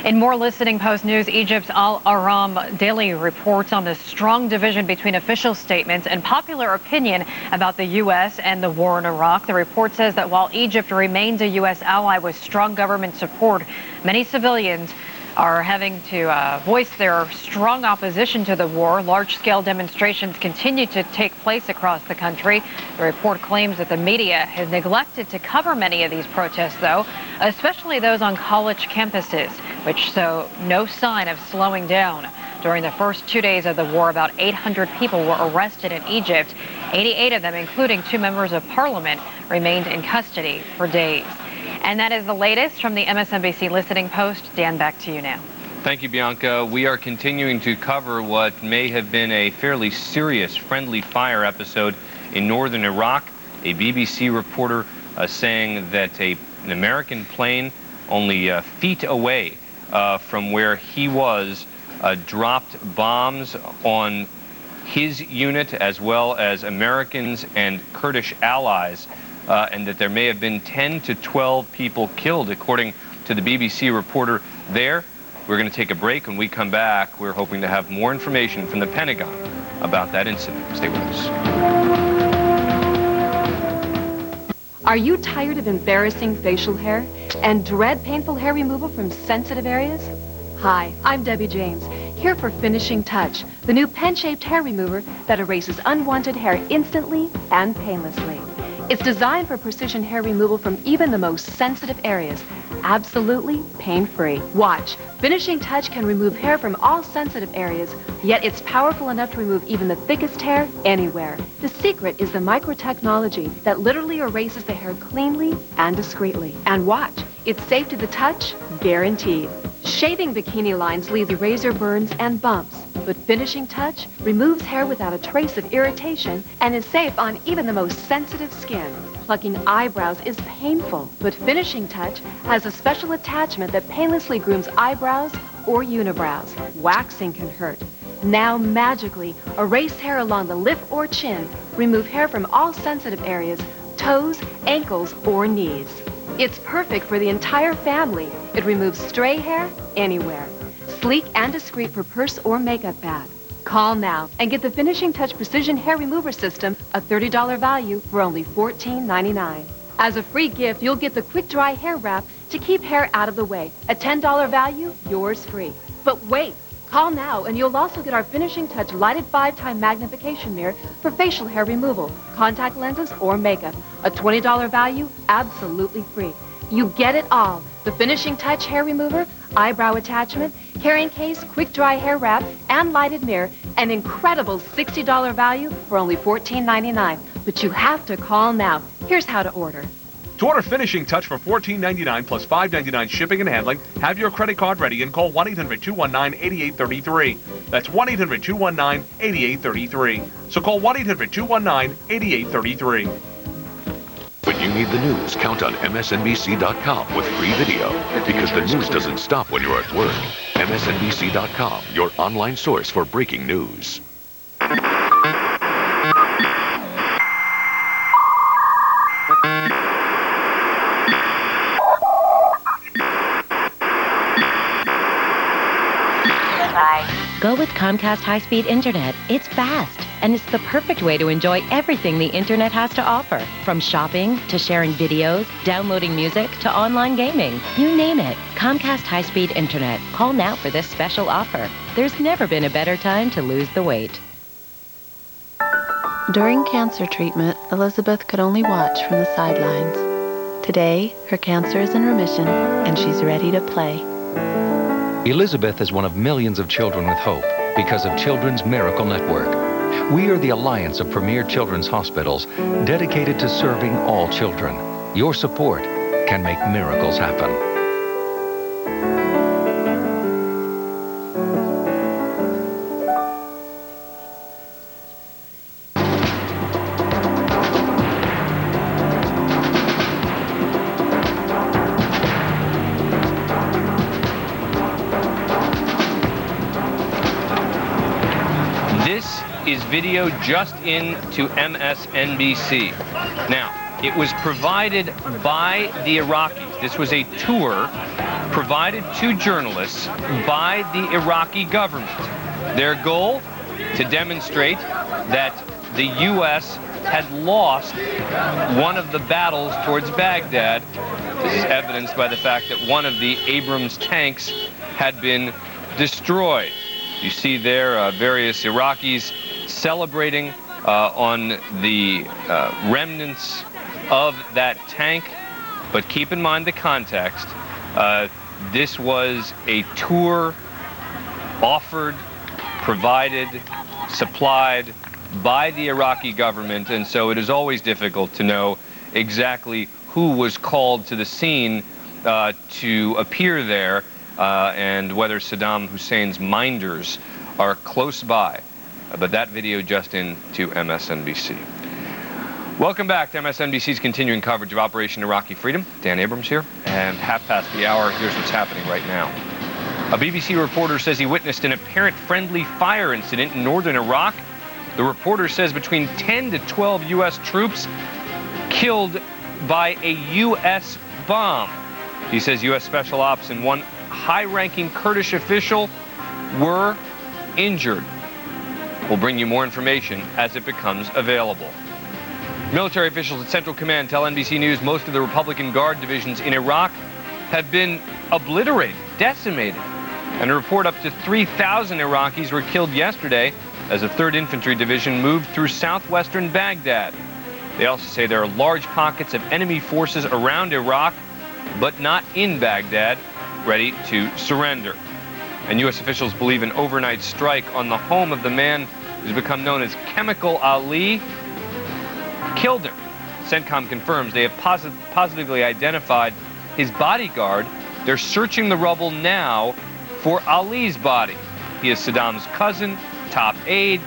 In more Listening Post news, Egypt's Al Ahram Daily reports on the strong division between official statements and popular opinion about the U.S. and the war in Iraq. The report says that while Egypt remains a U.S. ally with strong government support, many civilians are having to voice their strong opposition to the war. Large-scale demonstrations continue to take place across the country. The report claims that the media has neglected to cover many of these protests, though, especially those on college campuses, which show no sign of slowing down. During the first 2 days of the war, about 800 people were arrested in Egypt. 88 of them, including 2 members of parliament, remained in custody for days. And that is the latest from the MSNBC Listening Post. Dan, back to you now. Thank you, Bianca. We are continuing to cover what may have been a fairly serious friendly fire episode in northern Iraq. A BBC reporter saying that an American plane only feet away from where he was dropped bombs on his unit as well as Americans and Kurdish allies, and that there may have been 10 to 12 people killed, according to the BBC reporter there. We're going to take a break. When we come back, we're hoping to have more information from the Pentagon about that incident. Stay with us. Are you tired of embarrassing facial hair and dread painful hair removal from sensitive areas? Hi, I'm Debbie James, here for Finishing Touch, the new pen-shaped hair remover that erases unwanted hair instantly and painlessly. It's designed for precision hair removal from even the most sensitive areas, absolutely pain-free. Watch. Finishing Touch can remove hair from all sensitive areas, yet it's powerful enough to remove even the thickest hair anywhere. The secret is the microtechnology that literally erases the hair cleanly and discreetly. And watch. It's safe to the touch, guaranteed. Shaving bikini lines leaves razor burns and bumps, but Finishing Touch removes hair without a trace of irritation and is safe on even the most sensitive skin. Plucking eyebrows is painful, but Finishing Touch has a special attachment that painlessly grooms eyebrows or unibrows. Waxing can hurt. Now magically, erase hair along the lip or chin, remove hair from all sensitive areas, toes, ankles, or knees. It's perfect for the entire family. It removes stray hair anywhere. Sleek and discreet for purse or makeup bag. Call now and get the Finishing Touch Precision Hair Remover System, a $30 value for only $14.99. As a free gift, you'll get the Quick Dry Hair Wrap to keep hair out of the way. A $10 value, yours free. But wait, call now and you'll also get our Finishing Touch Lighted 5-Time Magnification Mirror for facial hair removal, contact lenses, or makeup. A $20 value, absolutely free. You get it all. The Finishing Touch Hair Remover, eyebrow attachment, carrying case, quick dry hair wrap, and lighted mirror, an incredible $60 value for only $14.99. But you have to call now. Here's how to order. To order Finishing Touch for $14.99 plus $5.99 shipping and handling, have your credit card ready and call 1-800-219-8833. That's 1-800-219-8833. So call 1-800-219-8833. When you need the news, count on MSNBC.com with free video, because the news doesn't stop when you're at work. MSNBC.com, your online source for breaking news. Go with Comcast high-speed internet. It's fast, and it's the perfect way to enjoy everything the internet has to offer. From shopping to sharing videos, downloading music to online gaming. You name it. Comcast high-speed internet. Call now for this special offer. There's never been a better time to lose the weight. During cancer treatment, Elizabeth could only watch from the sidelines. Today, her cancer is in remission, and she's ready to play. Elizabeth is one of millions of children with hope because of Children's Miracle Network. We are the alliance of premier children's hospitals dedicated to serving all children. Your support can make miracles happen. Is video just in to MSNBC. Now, it was provided by the Iraqis. This was a tour provided to journalists by the Iraqi government. Their goal? To demonstrate that the U.S. had lost one of the battles towards Baghdad. This is evidenced by the fact that one of the Abrams tanks had been destroyed. You see there various Iraqis celebrating on the remnants of that tank, but keep in mind the context. This was a tour offered, provided, supplied by the Iraqi government, and so it is always difficult to know exactly who was called to the scene to appear there. and whether Saddam Hussein's minders are close by. But that video just in to MSNBC. Welcome back to MSNBC's continuing coverage of Operation Iraqi Freedom. Dan Abrams here, and 1:30. Here's what's happening right now. A BBC reporter says he witnessed an apparent friendly fire incident in northern Iraq. The reporter says between 10 to 12 U.S. troops killed by a U.S. bomb. He says U.S. Special Ops and one high-ranking Kurdish official were injured. We'll bring you more information as it becomes available. Military officials at Central Command tell NBC News most of the Republican Guard divisions in Iraq have been obliterated, decimated. And a report up to 3,000 Iraqis were killed yesterday as a 3rd Infantry Division moved through southwestern Baghdad. They also say there are large pockets of enemy forces around Iraq, but not in Baghdad, ready to surrender. And U.S. officials believe an overnight strike on the home of the man who's become known as Chemical Ali killed him. CENTCOM confirms they have positively identified his bodyguard. They're searching the rubble now for Ali's body. He is Saddam's cousin, top aide.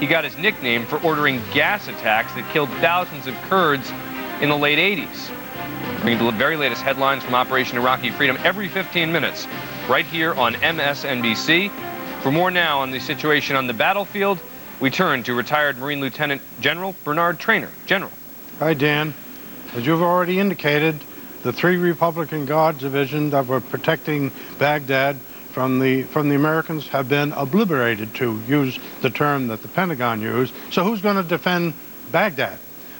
He got his nickname for ordering gas attacks that killed thousands of Kurds in the late 80s. Bringing the very latest headlines from Operation Iraqi Freedom every 15 minutes, right here on MSNBC. For more now on the situation on the battlefield, we turn to retired Marine Lieutenant General Bernard Traynor. General. Hi, Dan. As you've already indicated, the 3 Republican Guard divisions that were protecting Baghdad from the Americans have been obliterated, to use the term that the Pentagon used. So who's going to defend Baghdad?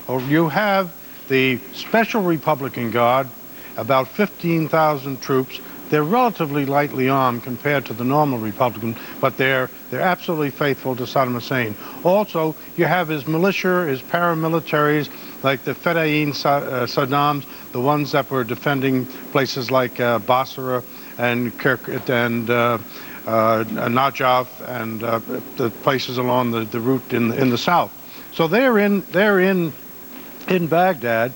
Well, you have the Special Republican Guard, about 15,000 troops. They're relatively lightly armed compared to the normal Republican, but they're absolutely faithful to Saddam Hussein. Also, you have his militia, his paramilitaries, like the Fedayeen Saddams, the ones that were defending places like Basra and Kirk and Najaf and the places along the route in the south. So they're in Baghdad,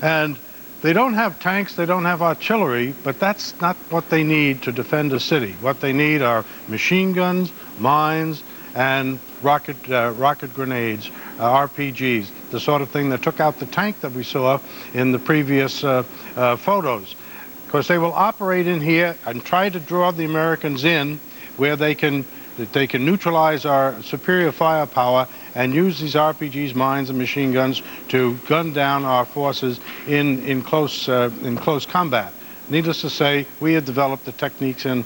and they don't have tanks, they don't have artillery, but that's not what they need to defend a city. What they need are machine guns, mines, and rocket grenades, RPGs, the sort of thing that took out the tank that we saw in the previous photos. Because they will operate in here and try to draw the Americans in where they can neutralize our superior firepower and use these RPGs, mines, and machine guns to gun down our forces in close combat. Needless to say, we have developed the techniques and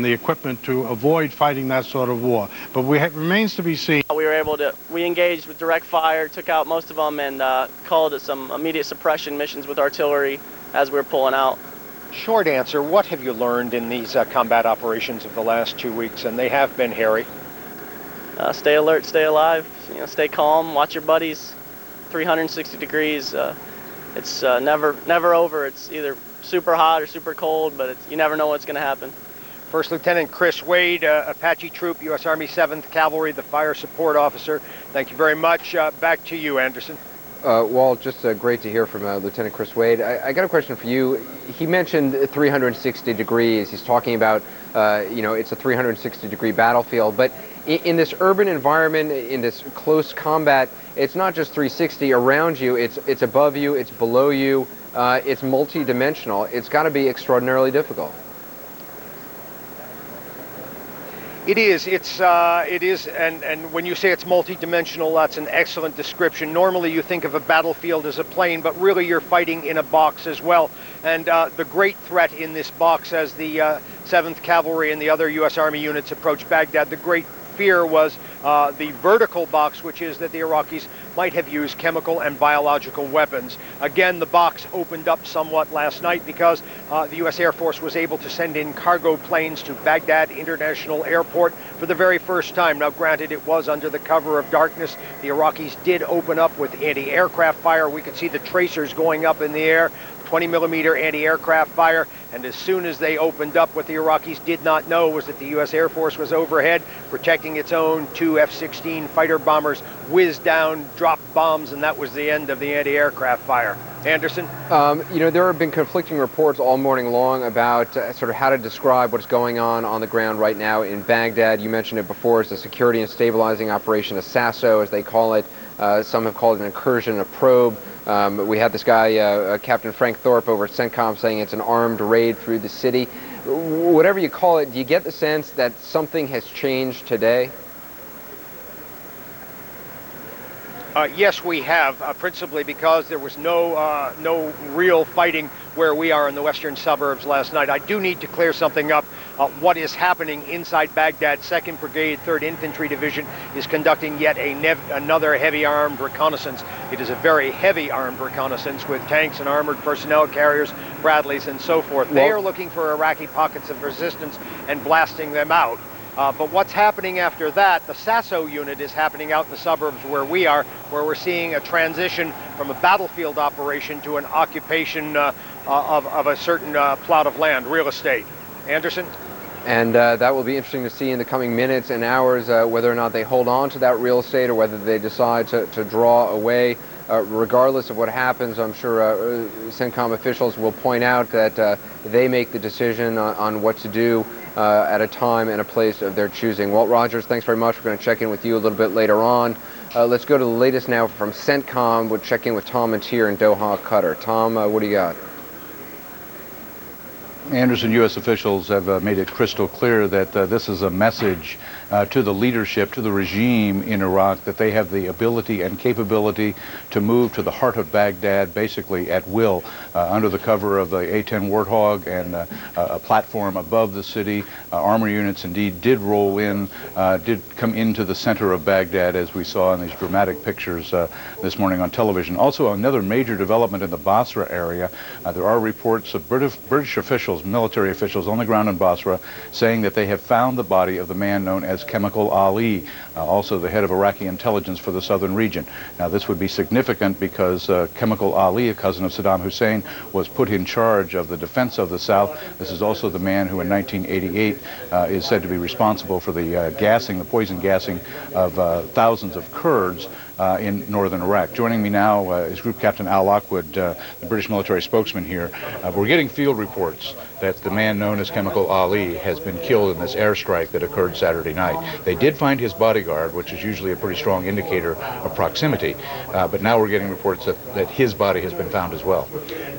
the equipment to avoid fighting that sort of war. But remains to be seen. We engaged with direct fire, took out most of them, and called some immediate suppression missions with artillery as we were pulling out. Short answer, what have you learned in these combat operations of the last 2 weeks? And they have been hairy. Stay alert, stay alive, stay calm, watch your buddies. 360 degrees. It's never over. It's either super hot or super cold, but you never know what's going to happen. First Lieutenant Chris Wade, Apache Troop, U.S. Army 7th Cavalry, the Fire Support Officer. Thank you very much. Back to you, Anderson. Walt, just great to hear from Lieutenant Chris Wade. I got a question for you. He mentioned 360 degrees. He's talking about, it's a 360-degree battlefield. But in this urban environment, in this close combat, it's not just 360 around you. It's above you. It's below you. It's multi-dimensional. It's got to be extraordinarily difficult. It is. It is. And when you say it's multi-dimensional, that's an excellent description. Normally you think of a battlefield as a plane, but really you're fighting in a box as well. And the great threat in this box as the 7th Cavalry and the other U.S. Army units approached Baghdad, the great fear was the vertical box, which is that the Iraqis might have used chemical and biological weapons. Again, the box opened up somewhat last night because the U.S. Air Force was able to send in cargo planes to Baghdad International Airport for the very first time. Now, granted, it was under the cover of darkness. The Iraqis did open up with anti-aircraft fire. We could see the tracers going up in the air. 20-millimeter anti-aircraft fire, and as soon as they opened up, what the Iraqis did not know was that the U.S. Air Force was overhead protecting its own. 2 F-16 fighter bombers whizzed down, dropped bombs, and that was the end of the anti-aircraft fire. Anderson? You know, there have been conflicting reports all morning long about sort of how to describe what's going on the ground right now in Baghdad. You mentioned it before as a security and stabilizing operation, a SASO as they call it. Some have called it an incursion, a probe. We had this guy, Captain Frank Thorpe over at CENTCOM saying it's an armed raid through the city. Whatever you call it, do you get the sense that something has changed today? Yes, we have, principally because there was no real fighting where we are in the western suburbs last night. I do need to clear something up. What is happening inside Baghdad, 2nd Brigade, 3rd Infantry Division is conducting yet another heavy armed reconnaissance. It is a very heavy armed reconnaissance with tanks and armored personnel carriers, Bradleys, and so forth. They are looking for Iraqi pockets of resistance and blasting them out. But what's happening after that, the SASO unit is happening out in the suburbs where we are, where we're seeing a transition from a battlefield operation to an occupation of a certain plot of land, real estate. Anderson? And that will be interesting to see in the coming minutes and hours whether or not they hold on to that real estate or whether they decide to draw away. Regardless of what happens, I'm sure CENTCOM officials will point out that they make the decision on what to do at a time and a place of their choosing. Walt Rogers, thanks very much. We're going to check in with you a little bit later on. Let's go to the latest now from CENTCOM. We'll check in with Tom Mantier in Doha, Qatar. Tom, what do you got? Anderson, U.S. officials have made it crystal clear that this is a message to the leadership, to the regime in Iraq, that they have the ability and capability to move to the heart of Baghdad basically at will, under the cover of the A-10 Warthog and a platform above the city. Armor units indeed did roll in, did come into the center of Baghdad, as we saw in these dramatic pictures this morning on television. Also, another major development in the Basra area. There are reports of British officials, military officials on the ground in Basra, saying that they have found the body of the man known as Chemical Ali, also the head of Iraqi intelligence for the southern region. Now, this would be significant because Chemical Ali, a cousin of Saddam Hussein, was put in charge of the defense of the south. This is also the man who in 1988 is said to be responsible for the gassing, the poison gassing of thousands of Kurds in northern Iraq. Joining me now is Group Captain Al Lockwood, the British military spokesman here. We're getting field reports that the man known as Chemical Ali has been killed in this airstrike that occurred Saturday night. They did find his bodyguard, which is usually a pretty strong indicator of proximity, but now we're getting reports that his body has been found as well.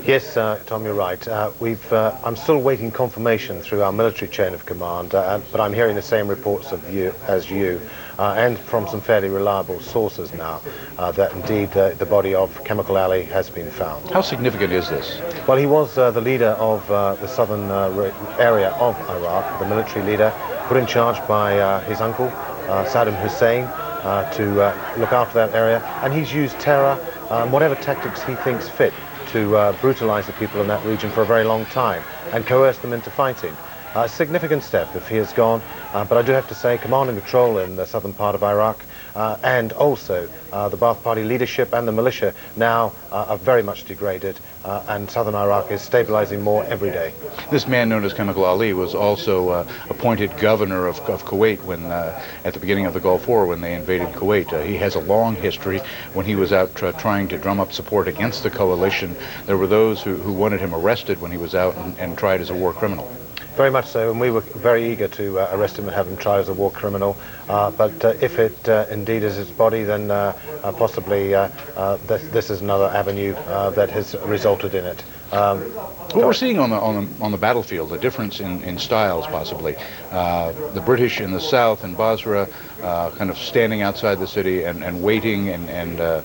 Yes, Tom, you're right. I'm still waiting confirmation through our military chain of command, but I'm hearing the same reports as you. And from some fairly reliable sources now, that indeed the body of Chemical Ali has been found. How significant is this? Well, he was the leader of the southern area of Iraq, the military leader, put in charge by his uncle, Saddam Hussein, to look after that area. And he's used terror, whatever tactics he thinks fit, to brutalize the people in that region for a very long time and coerce them into fighting. A significant step if he has gone, but I do have to say command and control in the southern part of Iraq and also the Ba'ath Party leadership and the militia now are very much degraded and southern Iraq is stabilizing more every day. This man known as Chemical Ali was also appointed governor of Kuwait when at the beginning of the Gulf War when they invaded Kuwait. He has a long history. When he was out trying to drum up support against the coalition, there were those who wanted him arrested when he was out and tried as a war criminal. Very much so, and we were very eager to arrest him and have him tried as a war criminal. But if it indeed is his body, then possibly this is another avenue that has resulted in it. What we're seeing on the battlefield, a difference in styles possibly. The British in the south in Basra kind of standing outside the city and waiting and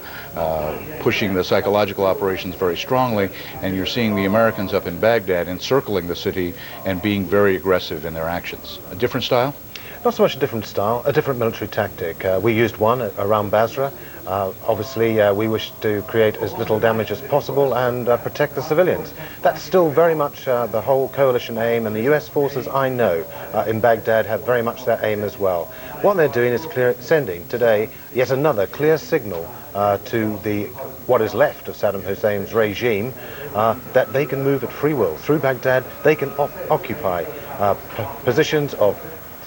pushing the psychological operations very strongly, and you're seeing the Americans up in Baghdad encircling the city and being very aggressive in their actions. A different style? Not so much a different style, a different military tactic. We used one around Basra. Obviously, we wish to create as little damage as possible and protect the civilians. That's still very much the whole coalition aim, and the US forces, I know, in Baghdad have very much that aim as well. What they're doing is sending today yet another clear signal to what is left of Saddam Hussein's regime that they can move at free will through Baghdad. They can occupy positions of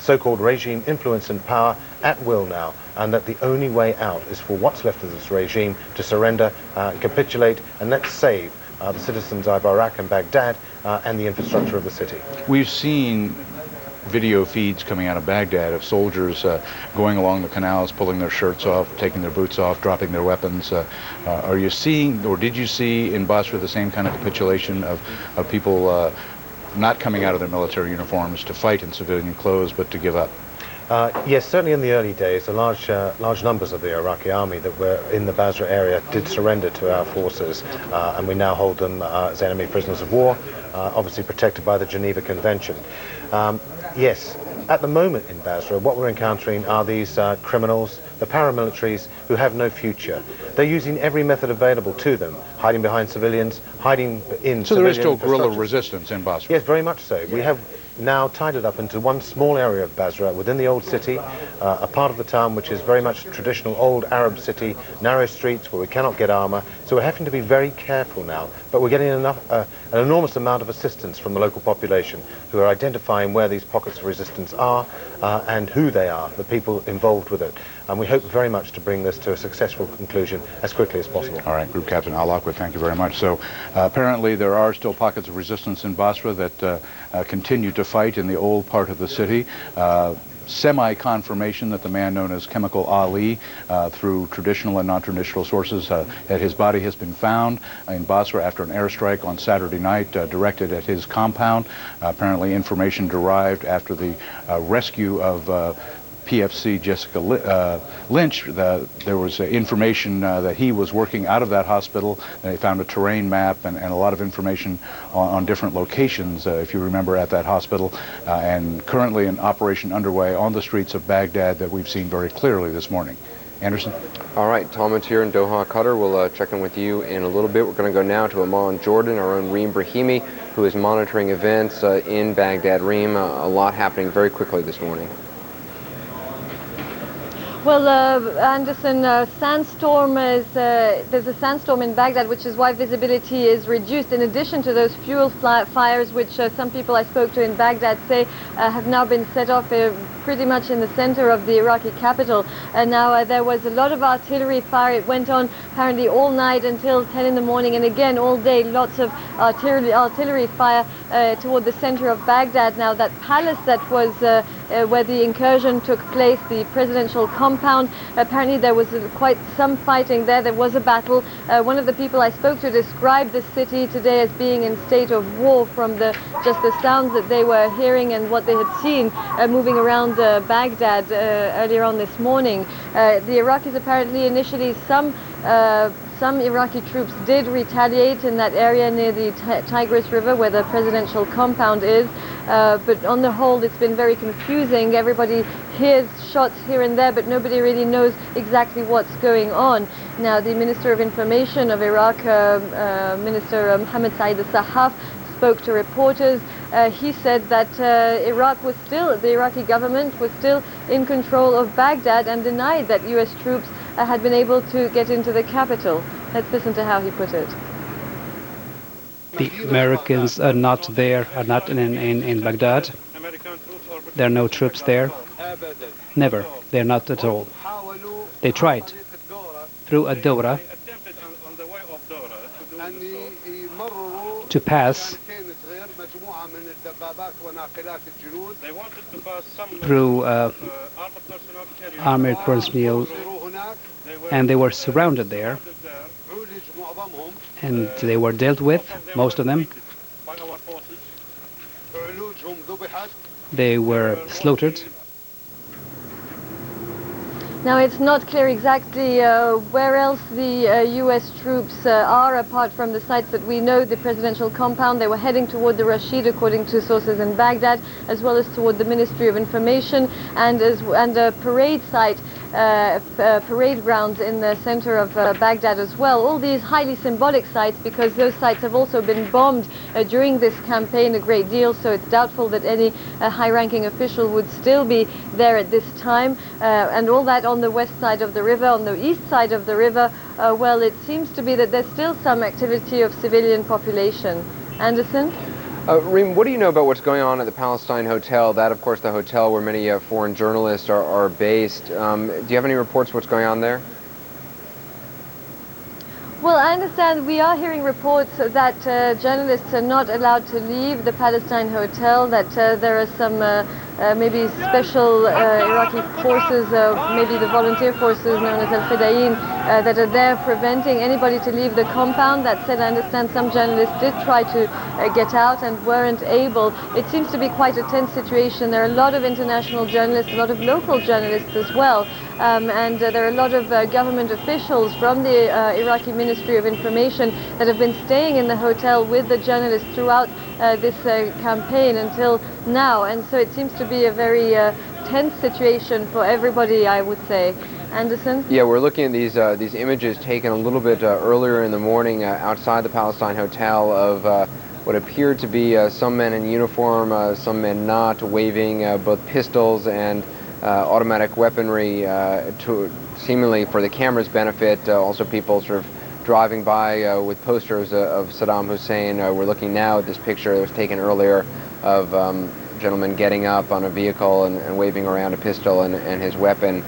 so-called regime influence and power at will now, and that the only way out is for what's left of this regime to surrender, capitulate, and let's save the citizens of Iraq and Baghdad and the infrastructure of the city. We've seen video feeds coming out of Baghdad of soldiers going along the canals, pulling their shirts off, taking their boots off, dropping their weapons. Are you seeing, or did you see in Basra the same kind of capitulation of people not coming out of their military uniforms to fight in civilian clothes, but to give up? Yes, certainly in the early days, large numbers of the Iraqi army that were in the Basra area did surrender to our forces, and we now hold them as enemy prisoners of war, obviously protected by the Geneva Convention. Yes, at the moment in Basra, what we're encountering are these criminals, the paramilitaries, who have no future. They're using every method available to them, hiding behind civilians, hiding in So there is still civilian guerrilla resistance in Basra? Yes, very much so. We have now tied it up into one small area of Basra within the old city, a part of the town which is very much traditional old Arab city, narrow streets where we cannot get armor, so we're having to be very careful now, but we're getting an enormous amount of assistance from the local population who are identifying where these pockets of resistance are and who they are, the people involved with it. And we hope very much to bring this to a successful conclusion as quickly as possible. All right, Group Captain Al-Aqwa, thank you very much. So apparently there are still pockets of resistance in Basra that continue to fight in the old part of the city. Semi-confirmation that the man known as Chemical Ali, through traditional and non-traditional sources, that his body has been found in Basra after an airstrike on Saturday night directed at his compound. Apparently information derived after the rescue of PFC Jessica Lynch. There was information that he was working out of that hospital. They found a terrain map and a lot of information on different locations, if you remember, at that hospital. And currently an operation underway on the streets of Baghdad that we've seen very clearly this morning. Anderson? All right, Tom Matier and Doha Qatar will check in with you in a little bit. We're going to go now to Amman, Jordan, our own Reem Brahimi, who is monitoring events in Baghdad. Reem, a lot happening very quickly this morning. Well, Anderson, sandstorm is, there's a sandstorm in Baghdad, which is why visibility is reduced, in addition to those fuel fires, which some people I spoke to in Baghdad say have now been set off pretty much in the center of the Iraqi capital. And now there was a lot of artillery fire. It went on apparently all night until 10 in the morning, and again all day, lots of artillery fire toward the center of Baghdad. Now that palace that was where the incursion took place, the presidential compound, apparently there was quite some fighting there. There was a battle. One of the people I spoke to described the city today as being in state of war from just the sounds that they were hearing and what they had seen moving around Baghdad earlier on this morning. The Iraqis apparently initially some Iraqi troops did retaliate in that area near the Tigris River where the presidential compound is, but on the whole it's been very confusing. Everybody hears shots here and there, but nobody really knows exactly what's going on. Now the Minister of Information of Iraq, Minister Mohammed Saeed al-Sahaf, spoke to reporters. He said that the Iraqi government was still in control of Baghdad and denied that US troops had been able to get into the capital. Let's listen to how he put it. The Americans are not there, are not in Baghdad. There are no troops there. Never. They're not at all. They tried through a Dora to pass through armored personnel, and they were surrounded there, and they were dealt with, most of them. They were slaughtered. Now it's not clear exactly where else the US troops are apart from the sites that we know, the presidential compound. They were heading toward the Rashid, according to sources in Baghdad, as well as toward the Ministry of Information and a parade site, parade grounds in the center of Baghdad as well. All these highly symbolic sites, because those sites have also been bombed during this campaign a great deal, so it's doubtful that any high-ranking official would still be there at this time. And all that on the west side of the river. On the east side of the river, well, it seems to be that there's still some activity of civilian population. Anderson? Reem, what do you know about what's going on at the Palestine Hotel? That, of course, the hotel where many foreign journalists are based. Do you have any reports of what's going on there? Well, I understand we are hearing reports that journalists are not allowed to leave the Palestine Hotel, that there are some maybe special Iraqi forces, maybe the volunteer forces known as Al-Fedayeen, that are there preventing anybody to leave the compound. That said, I understand some journalists did try to get out and weren't able. It seems to be quite a tense situation. There are a lot of international journalists, a lot of local journalists as well, and there are a lot of government officials from the Iraqi Ministry of Information that have been staying in the hotel with the journalists throughout this campaign until now, and so it seems to be a very tense situation for everybody, I would say. Anderson? Yeah, we're looking at these images taken a little bit earlier in the morning outside the Palestine Hotel of what appeared to be some men in uniform, some men not, waving both pistols and automatic weaponry to seemingly for the camera's benefit. Also people sort of driving by with posters of Saddam Hussein. We're looking now at this picture that was taken earlier of gentleman getting up on a vehicle and waving around a pistol and his weapon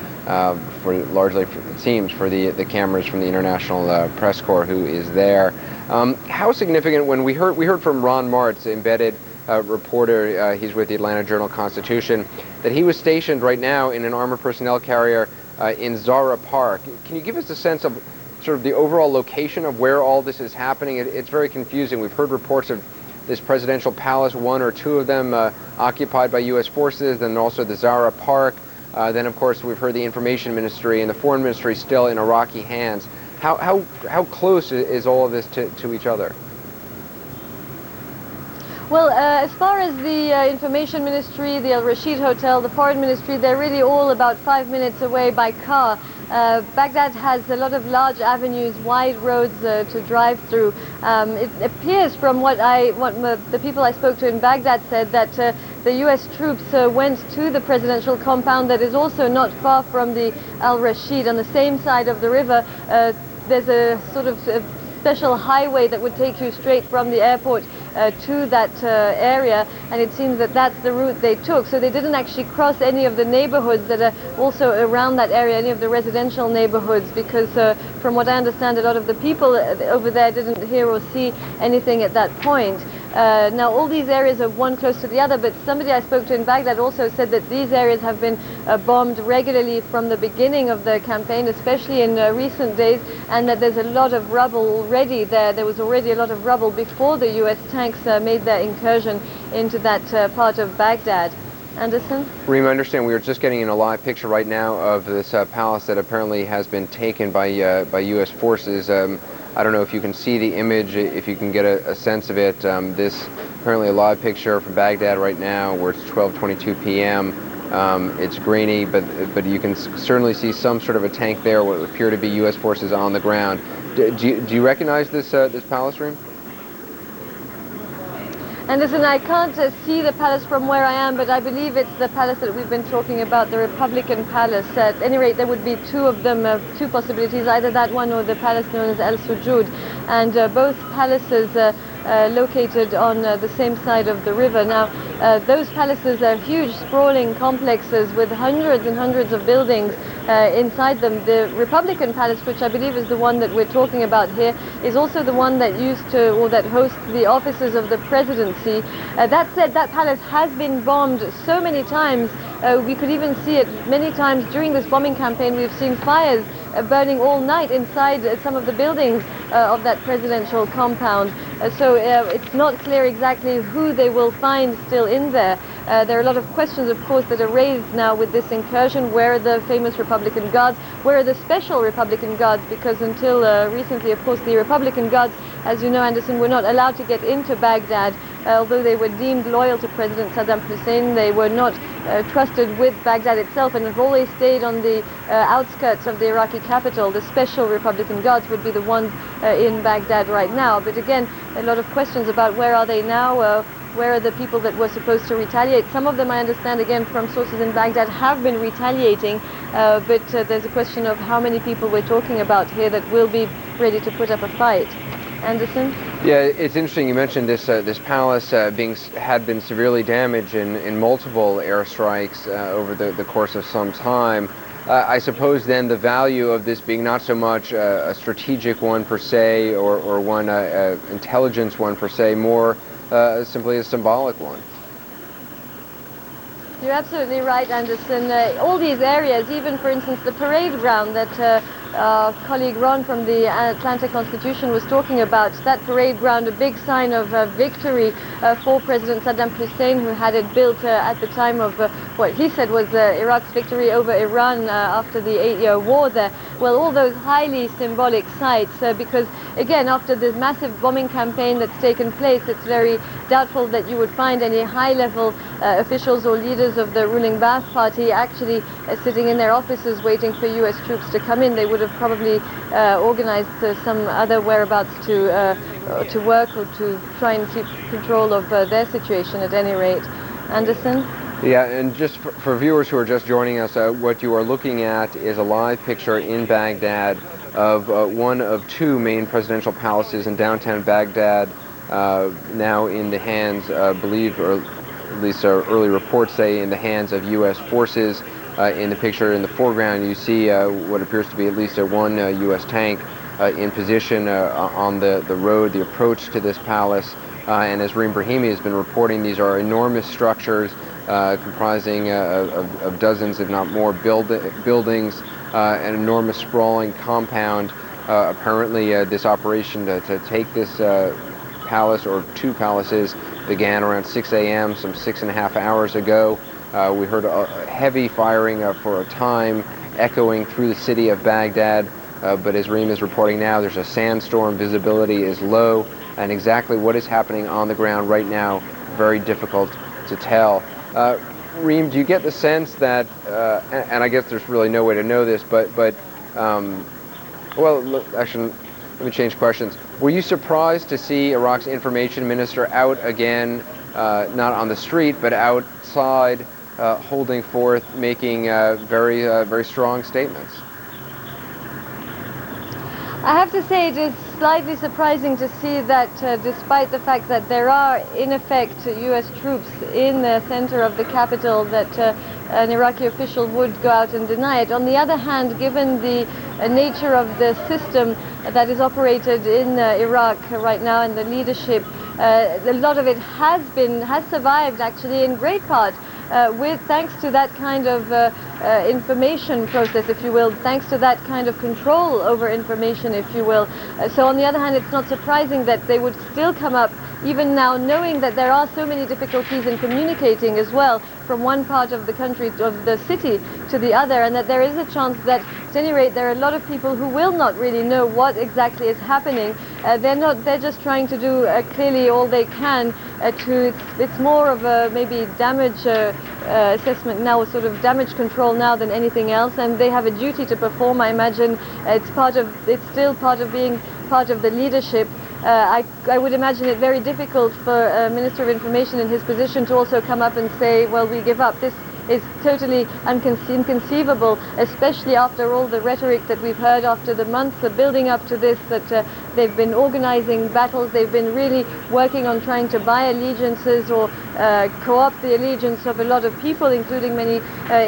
for largely, it seems, for the cameras from the International Press Corps who is there. How significant, when we heard from Ron Martz, embedded reporter, he's with the Atlanta Journal-Constitution, that he was stationed right now in an armored personnel carrier in Zahra Park. Can you give us a sense of sort of the overall location of where all this is happening? It's very confusing. We've heard reports of this presidential palace, one or two of them occupied by U.S. forces, then also the Zahra Park. Then, of course, we've heard the information ministry and the foreign ministry still in Iraqi hands. How close is all of this to each other? Well, as far as the information ministry, the Al Rashid Hotel, the foreign ministry, they're really all about 5 minutes away by car. Baghdad has a lot of large avenues, wide roads to drive through. It appears from what the people I spoke to in Baghdad said that the U.S. troops went to the presidential compound that is also not far from the Al Rashid. On the same side of the river, there's a sort of special highway that would take you straight from the airport to that area, and it seems that that's the route they took. So they didn't actually cross any of the neighborhoods that are also around that area, any of the residential neighborhoods, because from what I understand, a lot of the people over there didn't hear or see anything at that point. Now, all these areas are one close to the other, but somebody I spoke to in Baghdad also said that these areas have been bombed regularly from the beginning of the campaign, especially in recent days, and that there's a lot of rubble already there. There was already a lot of rubble before the U.S. tanks made their incursion into that part of Baghdad. Anderson? Reem, I understand we were just getting in a live picture right now of this palace that apparently has been taken by U.S. forces. I don't know if you can see the image, if you can get a sense of it. This apparently a live picture from Baghdad right now where it's 12:22 p.m. It's grainy, but you can certainly see some sort of a tank there, what would appear to be U.S. forces on the ground. Do you recognize this palace, Reem? Anderson, I can't see the palace from where I am, but I believe it's the palace that we've been talking about, the Republican Palace. At any rate, there would be two of them, two possibilities, either that one or the palace known as Al Sujud. And both palaces located on the same side of the river. Now, those palaces are huge, sprawling complexes with hundreds and hundreds of buildings inside them. The Republican Palace, which I believe is the one that we're talking about here, is also the one that used to, or that hosts the offices of the presidency. That said, that palace has been bombed so many times. We could even see it many times during this bombing campaign. We've seen fires burning all night inside some of the buildings of that presidential compound. So it's not clear exactly who they will find still in there. There are a lot of questions, of course, that are raised now with this incursion. Where are the famous Republican Guards? Where are the special Republican Guards? Because until recently, of course, the Republican Guards, as you know, Anderson, were not allowed to get into Baghdad. Although they were deemed loyal to President Saddam Hussein, they were not trusted with Baghdad itself and have always stayed on the outskirts of the Iraqi capital. The special Republican Guards would be the ones in Baghdad right now. But again, a lot of questions about where are they now, where are the people that were supposed to retaliate. Some of them, I understand, again, from sources in Baghdad, have been retaliating, but there's a question of how many people we're talking about here that will be ready to put up a fight. Anderson? Yeah, it's interesting you mentioned this this palace had been severely damaged in multiple airstrikes over the course of some time. I suppose then the value of this being not so much a strategic one per se or one intelligence one per se, more simply a symbolic one. You're absolutely right, Anderson. All these areas, even for instance the parade ground that our colleague Ron from the Atlanta Constitution was talking about, that parade ground, a big sign of victory for President Saddam Hussein, who had it built at the time of what he said was Iraq's victory over Iran after the 8-year war there. Well, all those highly symbolic sites, because again, after this massive bombing campaign that's taken place, it's very doubtful that you would find any high-level officials or leaders of the ruling Ba'ath Party actually sitting in their offices waiting for U.S. troops to come in. They would have probably organized some other whereabouts to work or to try and keep control of their situation at any rate. Anderson? Yeah, and just for viewers who are just joining us, what you are looking at is a live picture in Baghdad of one of two main presidential palaces in downtown Baghdad, now in the hands, I believe, or at least early reports say, in the hands of U.S. forces. In the picture in the foreground, you see what appears to be at least one U.S. tank in position on the road, the approach to this palace. And as Reem Brahimi has been reporting, these are enormous structures comprising of dozens, if not more, buildings, an enormous sprawling compound. Apparently, this operation to take this palace, or two palaces, began around 6 a.m., some 6.5 hours ago. We heard heavy firing for a time echoing through the city of Baghdad, but as Reem is reporting now, there's a sandstorm, visibility is low, and exactly what is happening on the ground right now, very difficult to tell. Reem, do you get the sense that, and I guess there's really no way to know this, but well, actually, let me change questions. Were you surprised to see Iraq's information minister out again, not on the street, but outside, holding forth, making very strong statements? I have to say it is slightly surprising to see that despite the fact that there are in effect US troops in the center of the capital, that an Iraqi official would go out and deny it. On the other hand, given the nature of the system that is operated in Iraq right now and the leadership, a lot of it has survived actually in great part thanks to that kind of information process, if you will, thanks to that kind of control over information, if you will. So on the other hand, it's not surprising that they would still come up, even now, knowing that there are so many difficulties in communicating as well from one part of the country, of the city, to the other, and that there is a chance that, at any rate, there are a lot of people who will not really know what exactly is happening. They're just trying to do clearly all they can it's more of a maybe damage assessment now, sort of damage control now than anything else, and they have a duty to perform. I imagine it's still part of being part of the leadership. I would imagine it very difficult for a Minister of Information in his position to also come up and say, well, we give up. This is totally inconceivable, especially after all the rhetoric that we've heard after the months of building up to this, that they've been organizing battles, they've been really working on trying to buy allegiances or co-opt the allegiance of a lot of people, including many,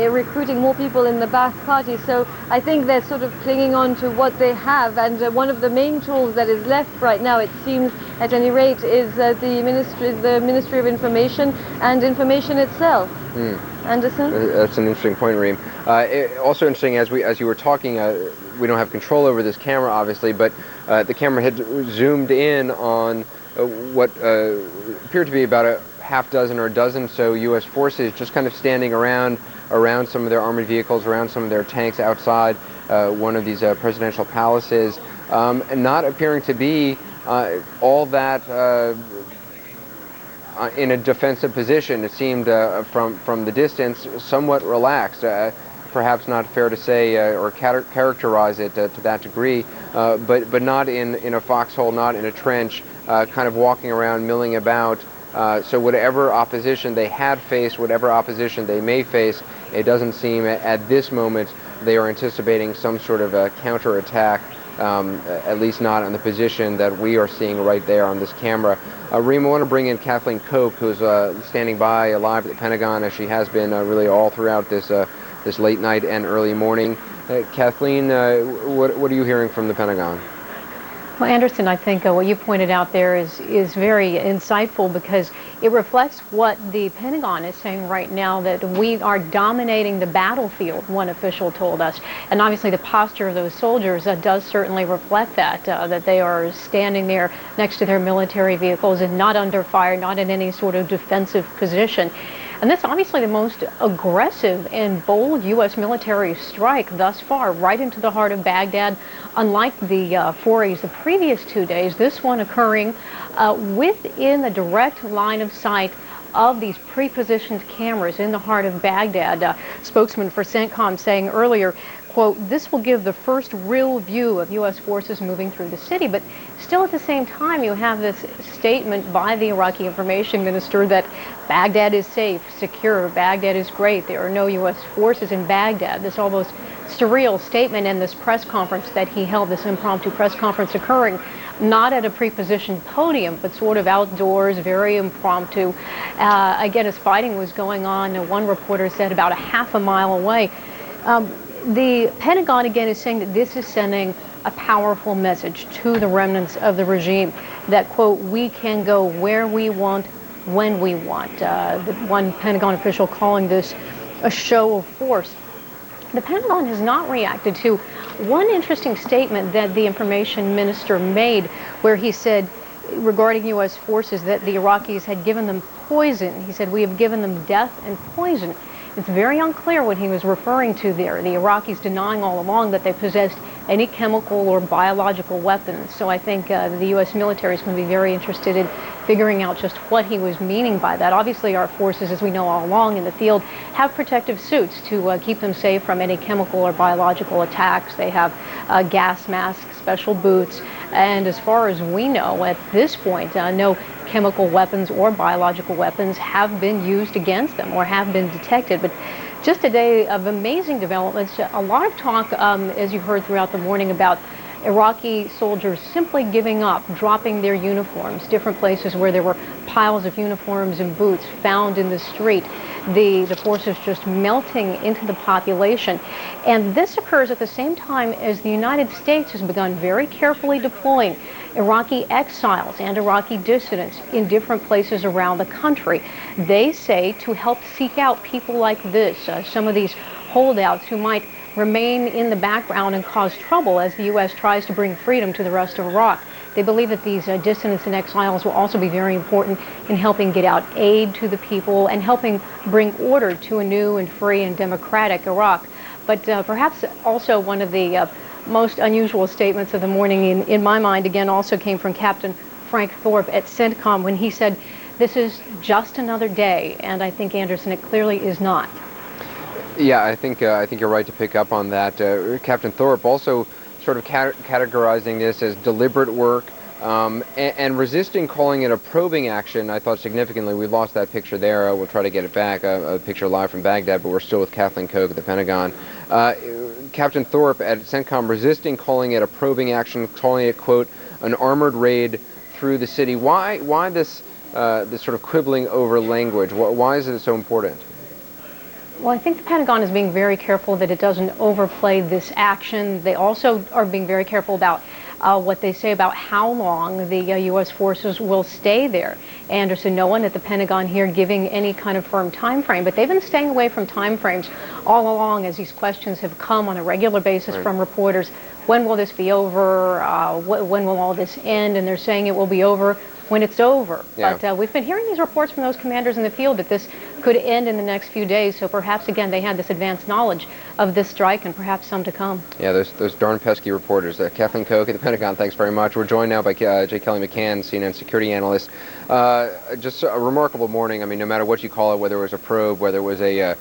recruiting more people in the Ba'ath Party. So I think they're sort of clinging on to what they have, and one of the main tools that is left right now, it seems, at any rate, is the Ministry of Information and information itself. Anderson? That's an interesting point, Reem. Also interesting, as you were talking, we don't have control over this camera, obviously, but the camera had zoomed in on what appeared to be about a half dozen or a dozen so U.S. forces just kind of standing around some of their armored vehicles, around some of their tanks outside one of these presidential palaces, and not appearing to be all that in a defensive position. It seemed from the distance somewhat relaxed. Perhaps not fair to say or characterize it to that degree, but not in a foxhole, not in a trench, kind of walking around, milling about. So whatever opposition they had faced, whatever opposition they may face, it doesn't seem at this moment they are anticipating some sort of a counterattack at least not in the position that we are seeing right there on this camera. Reem, I want to bring in Kathleen Koch, who's standing by live at the Pentagon, as she has been really all throughout this this late night and early morning. Kathleen, what are you hearing from the Pentagon? Well, Anderson, I think what you pointed out there is very insightful, because it reflects what the Pentagon is saying right now, that we are dominating the battlefield, one official told us. And obviously the posture of those soldiers does certainly reflect that, that they are standing there next to their military vehicles and not under fire, not in any sort of defensive position. And that's obviously the most aggressive and bold U.S. military strike thus far, right into the heart of Baghdad. Unlike the forays the previous 2 days, this one occurring within the direct line of sight of these pre-positioned cameras in the heart of Baghdad. Spokesman for CENTCOM saying earlier, quote, "This will give the first real view of U.S. forces moving through the city." But still at the same time, you have this statement by the Iraqi information minister that Baghdad is safe, secure, Baghdad is great, there are no U.S. forces in Baghdad. This almost surreal statement in this press conference that he held, this impromptu press conference occurring not at a pre-positioned podium, but sort of outdoors, very impromptu. Again, as fighting was going on, one reporter said about a half a mile away. The Pentagon, again, is saying that this is sending a powerful message to the remnants of the regime that, quote, "we can go where we want, when we want." The one Pentagon official calling this a show of force. The Pentagon has not reacted to one interesting statement that the information minister made, where he said regarding U.S. forces that the Iraqis had given them poison. He said, "We have given them death and poison." It's very unclear what he was referring to there. The Iraqis denying all along that they possessed any chemical or biological weapons. So I think the U.S. military is going to be very interested in figuring out just what he was meaning by that. Obviously, our forces, as we know all along in the field, have protective suits to keep them safe from any chemical or biological attacks. They have gas masks, special boots, and as far as we know at this point, no chemical weapons or biological weapons have been used against them or have been detected. But just a day of amazing developments. A lot of talk, as you heard throughout the morning, about Iraqi soldiers simply giving up, dropping their uniforms, different places where there were piles of uniforms and boots found in the street. The forces just melting into the population. And this occurs at the same time as the United States has begun very carefully deploying Iraqi exiles and Iraqi dissidents in different places around the country. They say to help seek out people like this, some of these holdouts who might remain in the background and cause trouble as the U.S. tries to bring freedom to the rest of Iraq. They believe that these dissidents and exiles will also be very important in helping get out aid to the people and helping bring order to a new and free and democratic Iraq. But perhaps also one of the most unusual statements of the morning, in my mind, again, also came from Captain Frank Thorpe at CENTCOM when he said, "This is just another day." And I think, Anderson, it clearly is not. Yeah, I think you're right to pick up on that. Captain Thorpe also sort of categorizing this as deliberate work and resisting calling it a probing action. I thought significantly, we lost that picture there. We'll try to get it back, a picture live from Baghdad, but we're still with Kathleen Koch at the Pentagon. Captain Thorpe at CENTCOM resisting calling it a probing action, calling it, quote, an armored raid through the city. Why this sort of quibbling over language? Why is it so important? Well, I think the Pentagon is being very careful that it doesn't overplay this action. They also are being very careful about what they say about how long the U.S. forces will stay there. Anderson, no one at the Pentagon here giving any kind of firm time frame, but they've been staying away from time frames all along as these questions have come on a regular basis from reporters. When will this be over? When will all this end? And they're saying it will be over when it's over. Yeah. But we've been hearing these reports from those commanders in the field that this could end in the next few days. So perhaps, again, they had this advanced knowledge of this strike and perhaps some to come. Yeah, those darn pesky reporters. Kathleen Koch at the Pentagon, thanks very much. We're joined now by J. Kelly McCann, CNN security analyst. Just a remarkable morning. I mean, no matter what you call it, whether it was a probe, whether it was a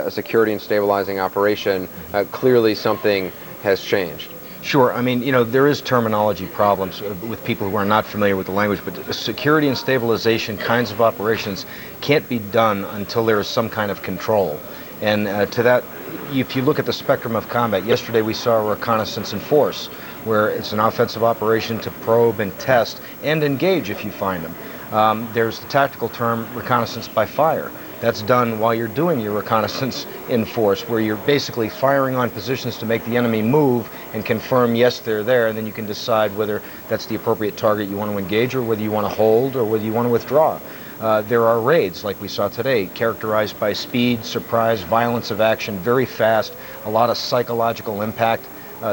security and stabilizing operation, clearly something has changed. Sure. I mean, there is terminology problems with people who are not familiar with the language, but security and stabilization kinds of operations can't be done until there is some kind of control. And to that, if you look at the spectrum of combat, yesterday we saw a reconnaissance in force where it's an offensive operation to probe and test and engage if you find them. There's the tactical term reconnaissance by fire. That's done while you're doing your reconnaissance in force, where you're basically firing on positions to make the enemy move and confirm, yes, they're there, and then you can decide whether that's the appropriate target you want to engage or whether you want to hold or whether you want to withdraw. There are raids, like we saw today, characterized by speed, surprise, violence of action, very fast, a lot of psychological impact.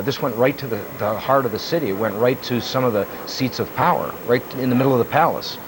This went right to the heart of the city. It went right to some of the seats of power, right in the middle of the palace.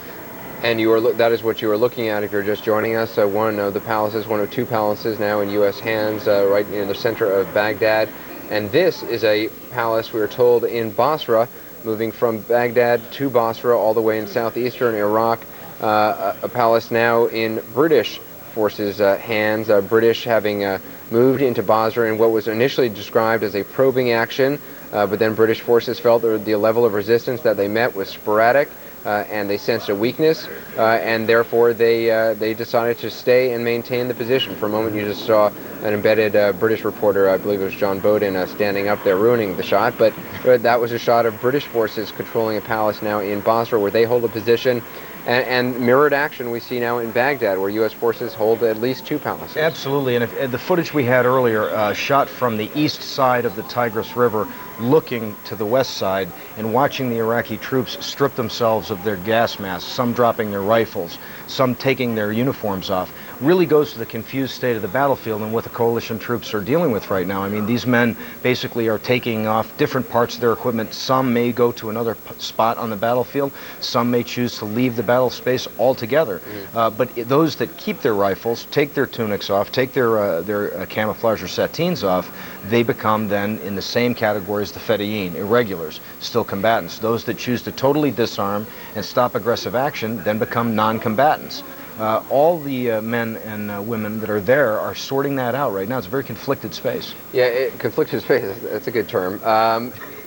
And that is what you are looking at if you're just joining us. One of the palaces, one of two palaces now in U.S. hands, right in the center of Baghdad. And this is a palace, we are told, in Basra, moving from Baghdad to Basra all the way in southeastern Iraq. A palace now in British forces' hands, British having moved into Basra in what was initially described as a probing action, but then British forces felt that the level of resistance that they met was sporadic. And they sensed a weakness, and therefore they decided to stay and maintain the position. For a moment, you just saw an embedded British reporter, I believe it was John Bowden, standing up there ruining the shot. But that was a shot of British forces controlling a palace now in Basra, where they hold a position. And mirrored action we see now in Baghdad, where U.S. forces hold at least two palaces. Absolutely, and the footage we had earlier, shot from the east side of the Tigris River, looking to the west side and watching the Iraqi troops strip themselves of their gas masks, some dropping their rifles, some taking their uniforms off, really goes to the confused state of the battlefield and what the coalition troops are dealing with right now. I mean, these men basically are taking off different parts of their equipment. Some may go to another spot on the battlefield. Some may choose to leave the battle space altogether. But those that keep their rifles, take their tunics off, take their camouflage or sateens off, they become then in the same category as the Fedayeen, irregulars, still combatants. Those that choose to totally disarm and stop aggressive action then become non-combatants. All the men and women that are there are sorting that out right now. It's a very conflicted space. Yeah, conflicted space, that's a good term.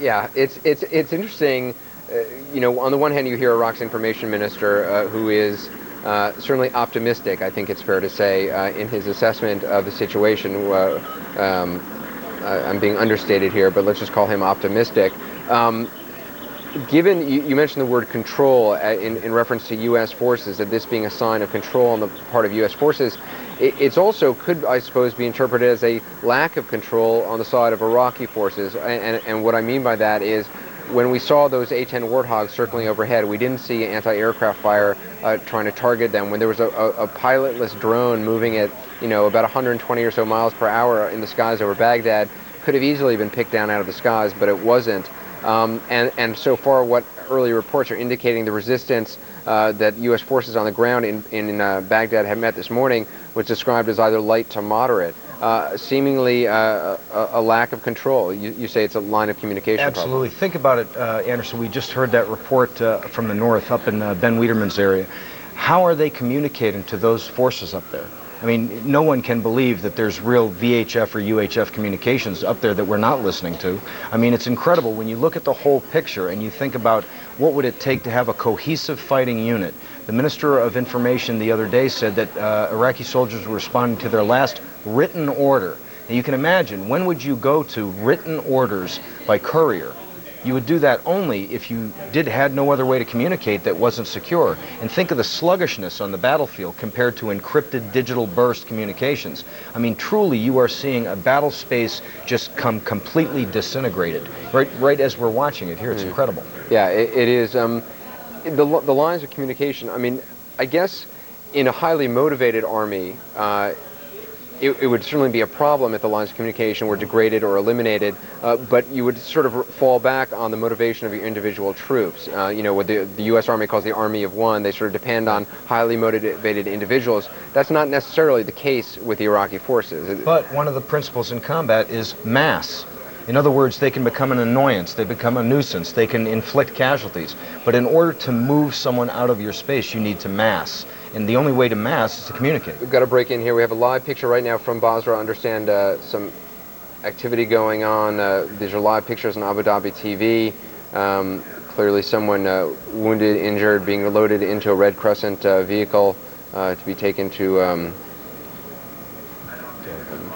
Yeah, it's interesting. You know, on the one hand, you hear Iraq's information minister, who is certainly optimistic, I think it's fair to say, in his assessment of the situation. I'm being understated here, but let's just call him optimistic. Given, you mentioned the word control in reference to U.S. forces, that this being a sign of control on the part of U.S. forces, it's also could, I suppose, be interpreted as a lack of control on the side of Iraqi forces. And what I mean by that is, when we saw those A-10 Warthogs circling overhead, we didn't see anti-aircraft fire trying to target them. When there was a pilotless drone moving at, about 120 or so miles per hour in the skies over Baghdad, could have easily been picked down out of the skies, but it wasn't. And so far, what early reports are indicating, the resistance that U.S. forces on the ground in Baghdad have met this morning was described as either light to moderate. Seemingly a lack of control. You say it's a line of communication Absolutely. problem. Think about it, Anderson. We just heard that report from the north, up in Ben Wiederman's area. How are they communicating to those forces up there? I mean, no one can believe that there's real VHF or UHF communications up there that we're not listening to. I mean, it's incredible when you look at the whole picture and you think about what would it take to have a cohesive fighting unit. The Minister of Information the other day said that Iraqi soldiers were responding to their last written order. Now you can imagine, when would you go to written orders by courier? You would do that only if you had no other way to communicate that wasn't secure. And think of the sluggishness on the battlefield compared to encrypted digital burst communications. I mean, truly, you are seeing a battle space just come completely disintegrated. Right as we're watching it here, it's incredible. Yeah, it is. The lines of communication, I mean, I guess in a highly motivated army, it would certainly be a problem if the lines of communication were degraded or eliminated, but you would sort of fall back on the motivation of your individual troops. What the U.S. Army calls the Army of One, they sort of depend on highly motivated individuals. That's not necessarily the case with the Iraqi forces. But one of the principles in combat is mass. In other words, they can become an annoyance, they become a nuisance, they can inflict casualties. But in order to move someone out of your space, you need to mass. And the only way to mass is to communicate. We've got to break in here. We have a live picture right now from Basra. I understand some activity going on. These are live pictures on Abu Dhabi TV. Clearly someone wounded, injured, being loaded into a Red Crescent vehicle to be taken to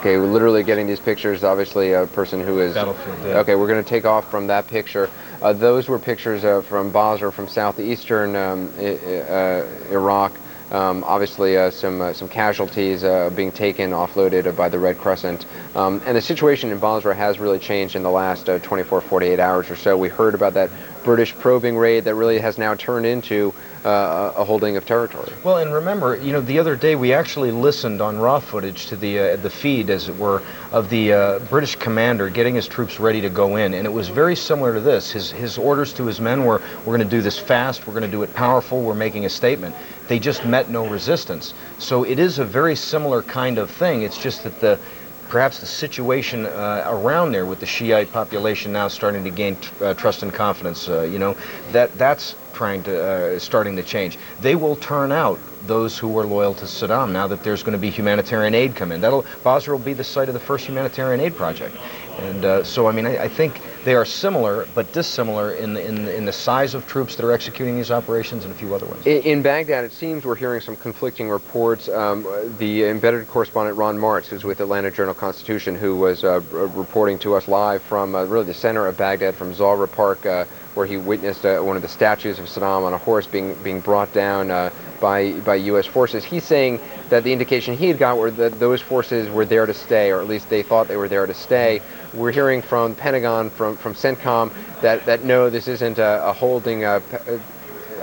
Okay, we're literally getting these pictures. Obviously, a person who is battlefield dead. Okay, we're going to take off from that picture. Those were pictures from Basra, from southeastern Iraq. Obviously, some casualties being taken, offloaded by the Red Crescent. And the situation in Basra has really changed in the last 24, 48 hours or so. We heard about that British probing raid that really has now turned into a holding of territory. Well, and remember, you know, the other day we actually listened on raw footage to the feed, as it were, of the British commander getting his troops ready to go in, and it was very similar to this. His orders to his men were, we're going to do this fast, we're going to do it powerful, we're making a statement. They just met no resistance. So it is a very similar kind of thing. It's just that perhaps the situation around there with the Shiite population now starting to gain trust and confidence, you know, that's starting to change. They will turn out those who were loyal to Saddam now that there's going to be humanitarian aid come in. Basra will be the site of the first humanitarian aid project. And so, I mean, I think they are similar but dissimilar in the size of troops that are executing these operations and a few other ones. In Baghdad, it seems we're hearing some conflicting reports. The embedded correspondent Ron Martz, who's with Atlanta Journal-Constitution, who was reporting to us live from really the center of Baghdad, from Zahra Park, where he witnessed one of the statues of Saddam on a horse being brought down by U.S. forces. He's saying that the indication he had got were that those forces were there to stay, or at least they thought they were there to stay. We're hearing from the Pentagon, from CENTCOM, that no, this isn't a holding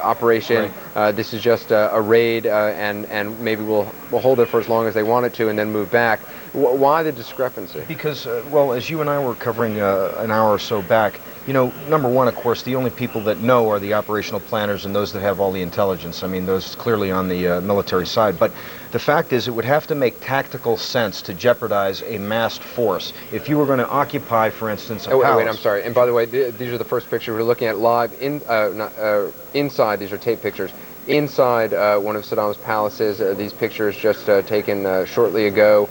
operation. Right. This is just a raid, and maybe we'll hold it for as long as they want it to and then move back. Why the discrepancy? Because, well, as you and I were covering an hour or so back, you know, number one, of course, the only people that know are the operational planners and those that have all the intelligence. I mean, those clearly on the military side. But the fact is, it would have to make tactical sense to jeopardize a massed force. If you were going to occupy, for instance, a palace. Wait, I'm sorry. And by the way, these are the first pictures we're looking at live inside. These are tape pictures. Inside one of Saddam's palaces. These pictures just taken shortly ago.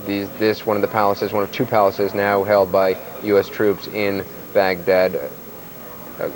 This one of the palaces, one of two palaces now held by U.S. troops in Baghdad.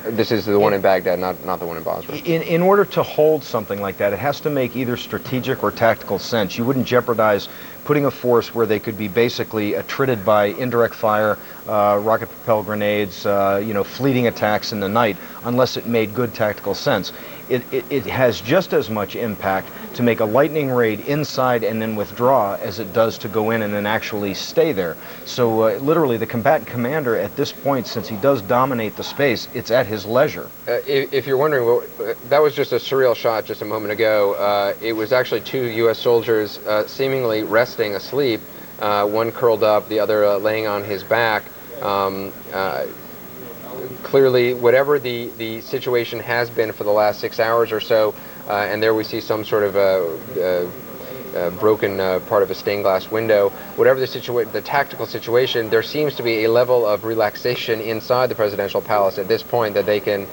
This is the one in Baghdad, not the one in Basra. In order to hold something like that, it has to make either strategic or tactical sense. You wouldn't jeopardize putting a force where they could be basically attrited by indirect fire, rocket-propelled grenades, you know, fleeting attacks in the night, unless it made good tactical sense. It has just as much impact to make a lightning raid inside and then withdraw as it does to go in and then actually stay there. So literally the combatant commander at this point, since he does dominate the space, it's at his leisure. If you're wondering, well, that was just a surreal shot just a moment ago. It was actually two U.S. soldiers seemingly resting asleep, one curled up, the other laying on his back. Clearly, whatever the situation has been for the last 6 hours or so, and there we see some sort of broken part of a stained glass window. Whatever the tactical situation, there seems to be a level of relaxation inside the presidential palace at this point that they can